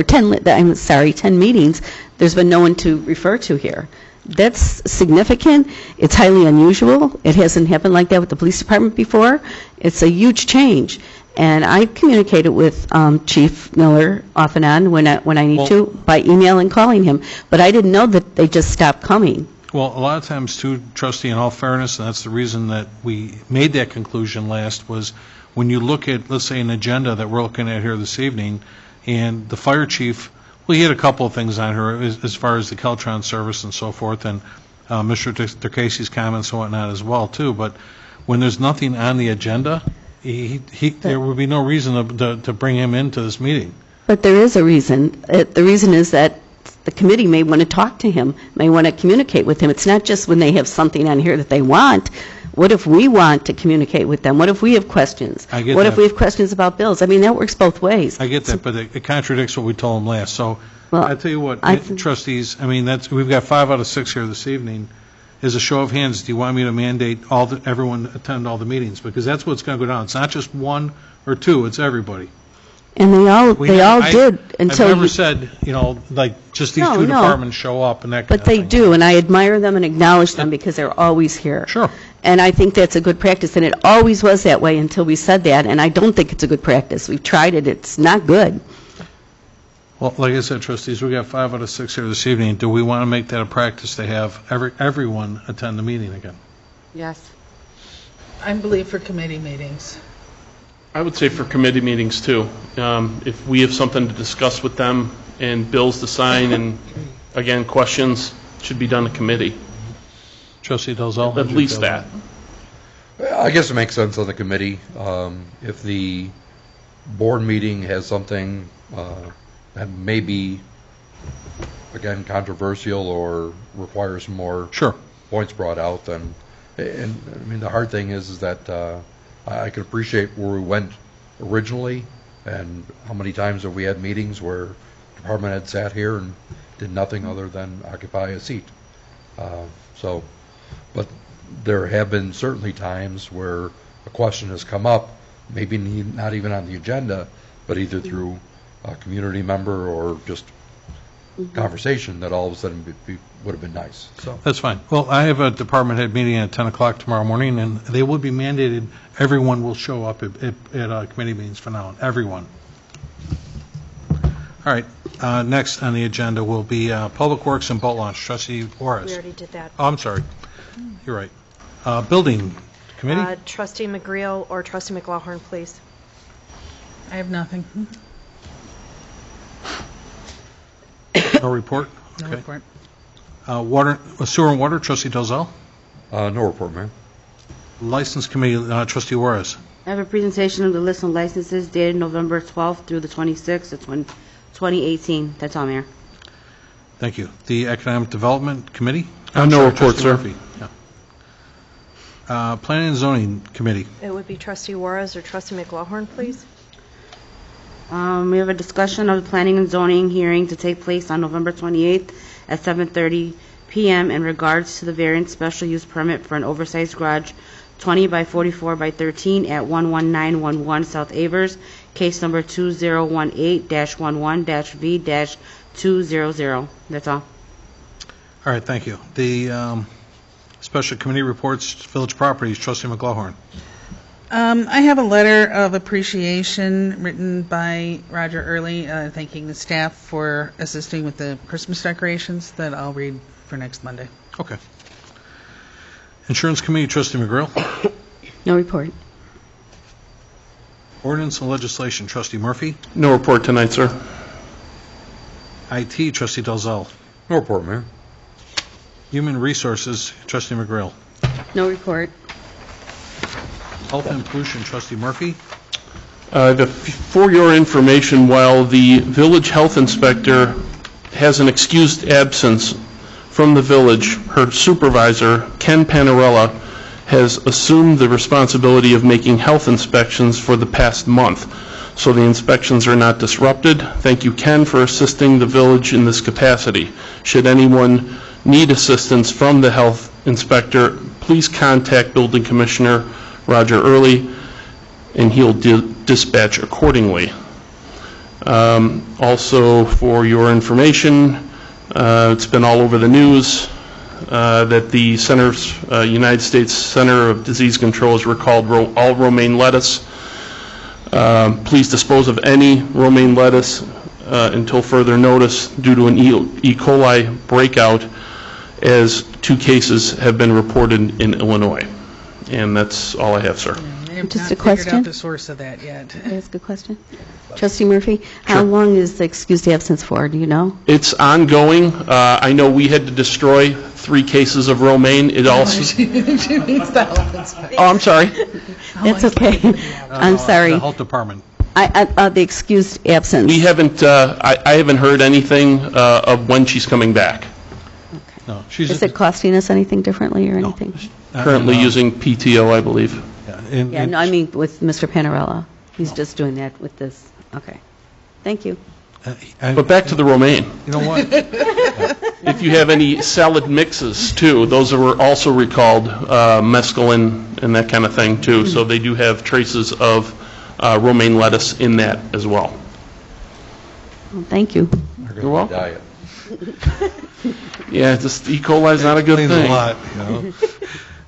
there's been no one to refer to here. That's significant. It's highly unusual. It hasn't happened like that with the police department before. It's a huge change. And I communicated with Chief Miller off and on when I need to, by email and calling him. But I didn't know that they just stopped coming. Well, a lot of times, too, trustee, in all fairness, and that's the reason that we made that conclusion last, was when you look at, let's say, an agenda that we're looking at here this evening, and the fire chief, well, he had a couple of things on here as far as the Keltron service and so forth, and Mr. Tercasi's comments and whatnot as well, too. But when there's nothing on the agenda, there would be no reason to bring him into this meeting. But there is a reason. The reason is that the committee may want to talk to him, may want to communicate with him. It's not just when they have something on here that they want. What if we want to communicate with them? What if we have questions? I get What if that. we have questions about bills? I mean, that works both ways. I get that, but it contradicts what we told them last. So Well, I tell you what, I- trustees, I mean, we've got 5 out of 6 here this evening. As a show of hands, do you want me to mandate everyone attend all the meetings? Because that's what's going to go down. It's not just 1 or 2, it's everybody. And they all did until I've never you... said, like, just these No, 2 no. departments show up and that kind But of they thing. do, and I admire them and acknowledge them because they're always here. Sure. And I think that's a good practice, and it always was that way until we said that, and I don't think it's a good practice. We've tried it, it's not good. Well, like I said, trustees, we got 5 out of 6 here this evening. Do we want to make that a practice to have everyone attend the meeting again? Yes. I believe for committee meetings. I would say for committee meetings, too. If we have something to discuss with them and bills to sign and, again, questions, it should be done in committee. Trustee Dalzell? At least that. I guess it makes sense on the committee. If the board meeting has something that may be, again, controversial or requires some more Sure. points brought out, then, and, I mean, the hard thing is that I can appreciate where we went originally and how many times have we had meetings where department head sat here and did nothing other than occupy a seat. But there have been certainly times where a question has come up, maybe not even on the agenda, but either through a community member or just conversation that all of a sudden would have been nice. So That's fine. Well, I have a department head meeting at 10 o'clock tomorrow morning, and they will be mandated, everyone will show up at committee meetings from now on, everyone. All right, next on the agenda will be Public Works and Boat Launch. Trustee Juarez. We already did that. Oh, I'm sorry. You're right. Building Committee? Trustee McGreal or Trustee McLaughlin, please. I have nothing. No report? No Okay. report. Water, Sewer and Water, Trustee Dalzell. no report, Mayor. License Committee, Trustee Juarez. I have a presentation of the list of licenses dated November 12th through the 26th of 2018. That's all, Mayor. Thank you. The Economic Development Committee? No I'm sorry, report, Trustee sir. Murphy. Yeah. Planning and Zoning Committee. It would be Trustee Juarez or Trustee McLaughlin, please. We have a discussion of the planning and zoning hearing to take place on November 28th at 7:30 p.m. in regards to the variance special use permit for an oversized garage 20 by 44 by 13 at 11911 South Avers, case number 2018-11-V-V-200. That's all. All right, thank you. The Special Committee reports, Village Properties, Trustee McLaughlin. I have a letter of appreciation written by Roger Early, thanking the staff for assisting with the Christmas decorations that I'll read for next Monday. Okay. Insurance Committee, Trustee McGrill. No report. Ordinance and Legislation, Trustee Murphy. No report tonight, sir. IT, Trustee Dalzell. No report, Mayor. Human Resources, Trustee McGrill. No report. Health and Pollution, Trustee Murphy. For your information, while the village health inspector has an excused absence from the village, her supervisor, Ken Panarella, has assumed the responsibility of making health inspections for the past month, so the inspections are not disrupted. Thank you, Ken, for assisting the village in this capacity. Should anyone need assistance from the health inspector, please contact Building Commissioner Roger Early, and he'll dispatch accordingly. Also, for your information, it's been all over the news that the United States Center of Disease Control has recalled all romaine lettuce. Please dispose of any romaine lettuce until further notice due to an E. coli breakout, as 2 cases have been reported in Illinois. And that's all I have, sir. They have Just not a figured question? out the source of that yet. Can I ask a question? Trustee Murphy, how long is the excused absence for? Do you know? It's ongoing. I know we had to destroy 3 cases of romaine. It also... She needs the health inspector. Oh, I'm sorry. That's okay. I'm sorry. The Health Department. The excused absence. We haven't, I haven't heard anything of when she's coming back. Okay. No, she's... Is it costing us anything differently or No. anything? Currently using PTO, I believe. Yeah, and- Yeah, no, I mean with Mr. Panarella. He's just doing that with this. Okay. Thank you. But back to the romaine. You know what? If you have any salad mixes, too, those were also recalled, mescaline and that kind of thing, too. So they do have traces of romaine lettuce in that as well. Well, thank you. You're welcome. Diet. Yeah, just E. coli is not a good Means thing. a lot, you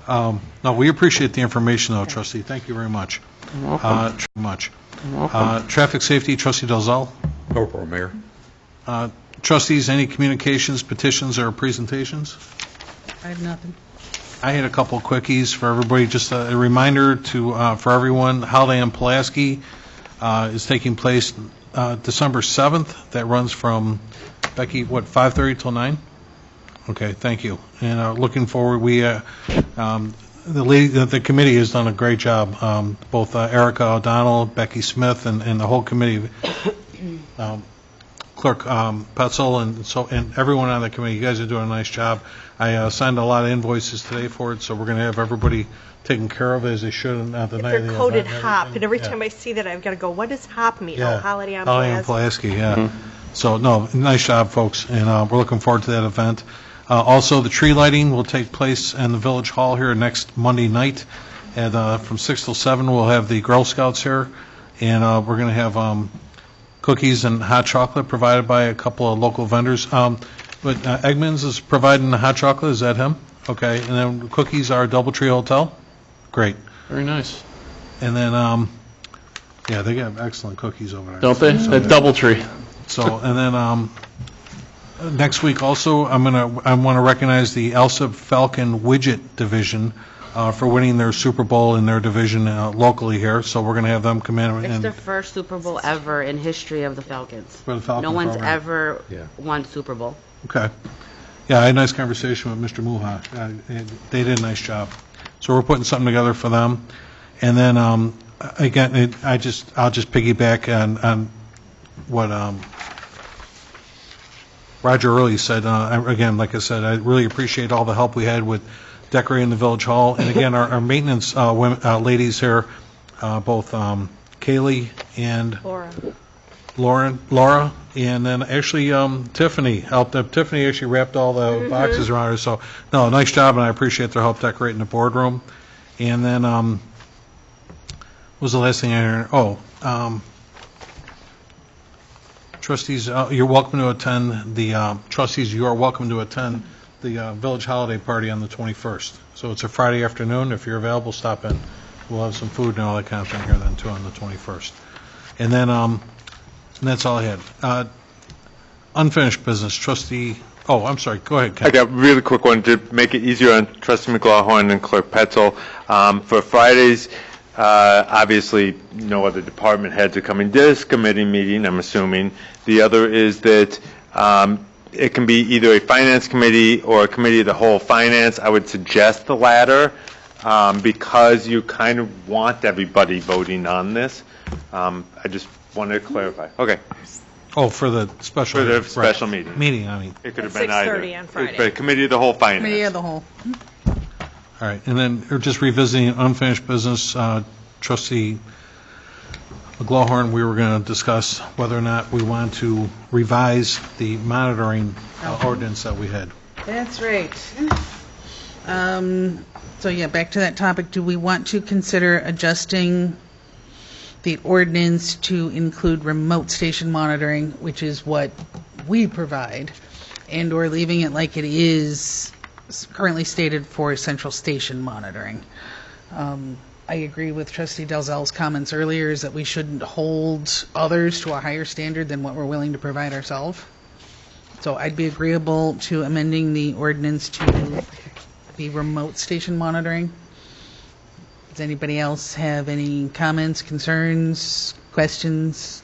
know. No, we appreciate the information, though, trustee. Thank you very much. You're welcome. Traffic safety, trustee Dalzell. Go for it, Mayor. Trustees, any communications, petitions, or presentations? I have nothing. I had a couple quickies for everybody. Just a reminder to for everyone, Holiday in Pulaski is taking place December 7th. That runs from, Becky, what, 5:30 till 9? Okay, thank you. And looking forward, the committee has done a great job. Both Erica O'Donnell, Becky Smith, and the whole committee, Clerk Petzel, and everyone on the committee. You guys are doing a nice job. I signed a lot of invoices today for it, so we're going to have everybody taken care of as they should on the night of the They're event. coated and hop, everything. and every Yeah. time I see that, I've got to go, what does hop mean? Yeah. Oh, Holiday on Holiday in Pulaski. Pulaski, yeah. So, no, nice job, folks, and we're looking forward to that event. Also, the tree lighting will take place in the Village Hall here next Monday night, and from 6 till 7, we'll have the Girl Scouts here, and we're going to have cookies and hot chocolate provided by a couple of local vendors. But Eggman's is providing the hot chocolate, is that him? Okay, and then cookies are Doubletree Hotel? Great. Very nice. And then, yeah, they got excellent cookies over there. Don't they? At Doubletree. So, and then next week also, I want to recognize the Alsip Falcon Widget Division for winning their Super Bowl in their division locally here. So we're going to have them come in. It's And the first Super Bowl ever in history of the Falcons. For the Falcon No one's program. ever Yeah. won Super Bowl. Okay. Yeah, I had a nice conversation with Mr. Muha. They did a nice job. So we're putting something together for them. And then, again, I'll just piggyback on what Roger early said. Again, like I said, I really appreciate all the help we had with decorating the Village Hall. And again, our maintenance ladies here, both Kaylee and Laura, and then actually Tiffany helped. Tiffany actually wrapped all the boxes around her. So, no, nice job, and I appreciate their help decorating the boardroom. And then, what was the last thing I heard? Trustees, you're welcome to attend the, trustees, you are welcome to attend the Village Holiday Party on the 21st. So it's a Friday afternoon. If you're available, stop in. We'll have some food and all that kind of thing here then, too, on the 21st. And then, and that's all I had. Unfinished business, trustee, I'm sorry, go ahead, Ken. I got a really quick one to make it easier on Trustee McLaughlin and Clerk Petzel. For Fridays, obviously, no other department heads are coming to this committee meeting, I'm assuming. The other is that it can be either a finance committee or a committee of the whole finance. I would suggest the latter because you kind of want everybody voting on this. I just wanted to clarify. Okay. For the special. For the right. special meeting. Meeting, I mean. It could have At been either. 6:30 on Friday. But committee of the whole finance. Committee of the whole. All right, and then we're just revisiting unfinished business. Trustee McLaughlin, we were going to discuss whether or not we want to revise the monitoring ordinance that we had. That's right. So yeah, back to that topic. Do we want to consider adjusting the ordinance to include remote station monitoring, which is what we provide, and/or leaving it like it is currently stated for central station monitoring? I agree with Trustee Dalzell's comments earlier, is that we shouldn't hold others to a higher standard than what we're willing to provide ourselves. So I'd be agreeable to amending the ordinance to be remote station monitoring. Does anybody else have any comments, concerns, questions?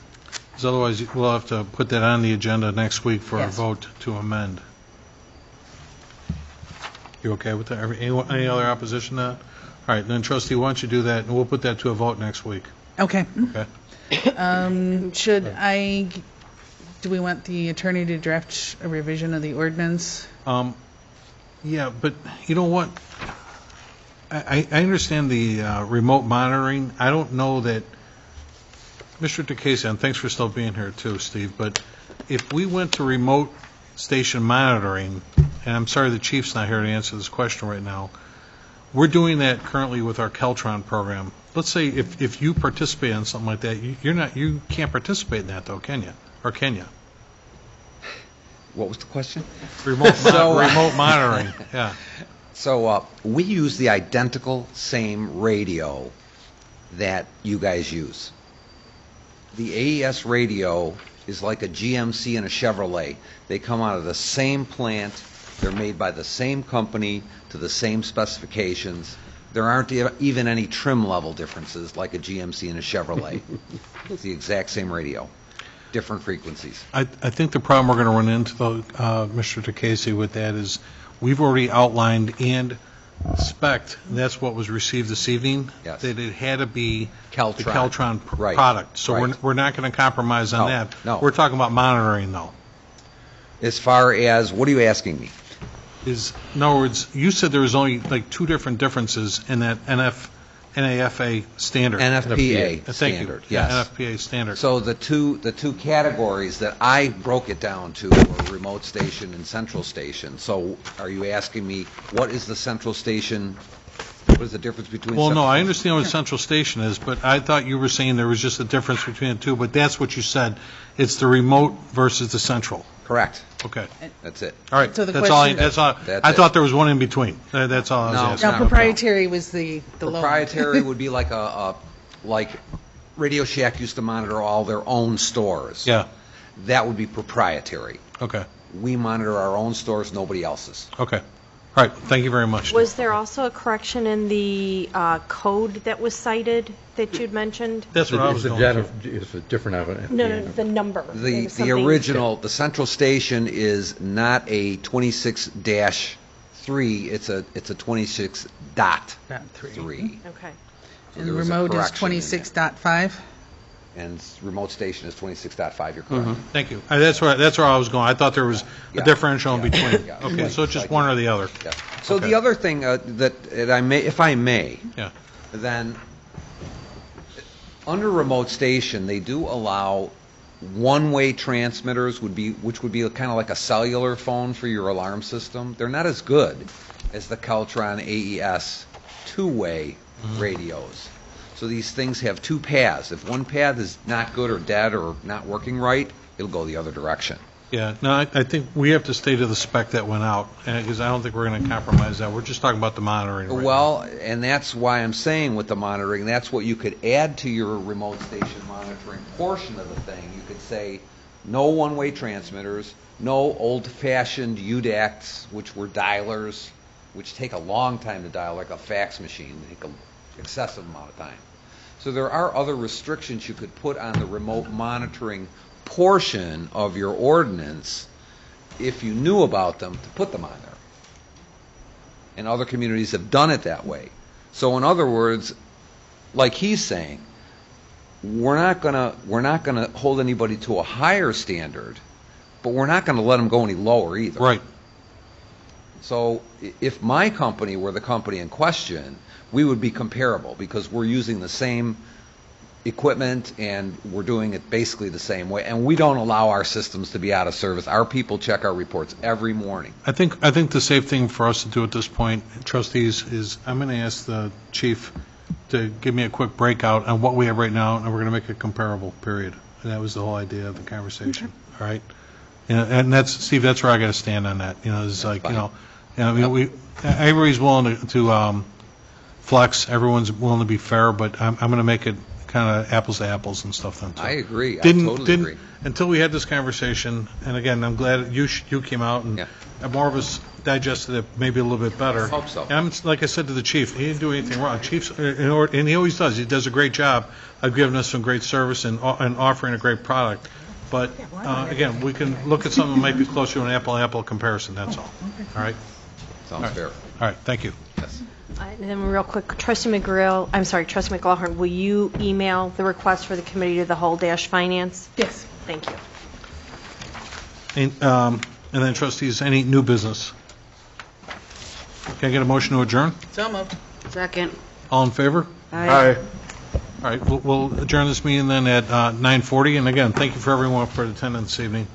Because otherwise, we'll have to put that on the agenda next week for a Yes. vote to amend. You okay with that? Any other opposition to that? All right, then trustee, why don't you do that, and we'll put that to a vote next week. Okay. Okay? Do we want the attorney to draft a revision of the ordinance? Yeah, but you know what? I understand the remote monitoring. I don't know that, Mr. DeCasey, and thanks for still being here too, Steve, but if we went to remote station monitoring, and I'm sorry the chief's not here to answer this question right now, we're doing that currently with our Keltron program. Let's say if you participate in something like that, you can't participate in that though, can you? Or can you? What was the question? Remote monitoring, yeah. So we use the identical same radio that you guys use. The AES radio is like a GMC and a Chevrolet. They come out of the same plant. They're made by the same company to the same specifications. There aren't even any trim level differences like a GMC and a Chevrolet. It's the exact same radio, different frequencies. I think the problem we're going to run into, though, Mr. DeCasey, with that is we've already outlined and spec'd, and that's what was received this evening, Yes. that it had to be Keltron. the Keltron Right. product. So Right. we're not going to compromise on No, that. no. We're talking about monitoring, though. As far as, what are you asking me? In other words, you said there was only like two different differences in that NAFA standard. NFPA Thank standard, you. Yeah, yes. NFPA standard. So the two categories that I broke it down to were remote station and central station. So are you asking me, what is the central station, what is the difference between? Well, no, central- I understand what central station is, but I thought you were saying there was just a difference between the two, but that's what you said. It's the remote versus the central. Correct, Okay. that's it. All right. So the That's all. question- That's all. That's I it. thought there was one in between. That's all I was No. asking. Now, proprietary was the low. Proprietary would be like like Radio Shack used to monitor all their own stores. Yeah. That would be proprietary. Okay. We monitor our own stores, nobody else's. Okay. All right. Thank you very much. Was there also a correction in the code that was cited that you'd mentioned? That's what I was going to. It's a different of an. No, the number. There The was something- original, the central station is not a 26-3, it's a 26.3. Okay. So And there was a remote is correction in there. 26.5. And remote station is 26.5, you're correct. Thank you. That's where I was going. I thought there was a Yeah. differential in Yeah. between. Yeah. Okay. So it's just Like one it. or the other. Yeah. So Okay. the other thing that I may, if I may, Yeah. then under remote station, they do allow one-way transmitters, which would be kind of like a cellular phone for your alarm system. They're not as good as the Keltron AES two-way radios. So these things have two paths. If one path is not good or dead or not working right, it'll go the other direction. Yeah. No, I think we have to stay to the spec that went out, because I don't think we're going to compromise that. We're just talking about the monitoring right now. Well, and that's why I'm saying with the monitoring, that's what you could add to your remote station monitoring portion of the thing. You could say, no one-way transmitters, no old-fashioned UDACs, which were dialers, which take a long time to dial, like a fax machine. They take an excessive amount of time. So there are other restrictions you could put on the remote monitoring portion of your ordinance if you knew about them to put them on there. And other communities have done it that way. So in other words, like he's saying, we're not gonna hold anybody to a higher standard, but we're not gonna let them go any lower either. Right. So if my company were the company in question, we would be comparable because we're using the same equipment and we're doing it basically the same way. And we don't allow our systems to be out of service. Our people check our reports every morning. I think the safe thing for us to do at this point, trustees, is I'm going to ask the chief to give me a quick breakout on what we have right now, and we're going to make it comparable, period. And that was the whole idea of the conversation, all right? And that's, Steve, that's where I got to stand on that. It's like, everybody's willing to flex, everyone's willing to be fair, but I'm going to make it kind of apples to apples and stuff then, too. I agree. I totally agree. Until we had this conversation, and again, I'm glad you came out and more of us digested it maybe a little bit better. I hope so. And like I said to the chief, he didn't do anything wrong. Chief's, and he always does. He does a great job of giving us some great service and offering a great product. But again, we can look at something that might be closer to an apple-to-apple comparison. That's all. All right. Sounds fair. All right. Thank you. Yes. And then real quick, Trustee McLaughlin, will you email the request for the committee to the whole -finance? Yes. Thank you. And then trustees, any new business? Can I get a motion to adjourn? So moved. Second. All in favor? Aye. All right, we'll adjourn this meeting then at 9:40. And again, thank you for everyone for attending this evening.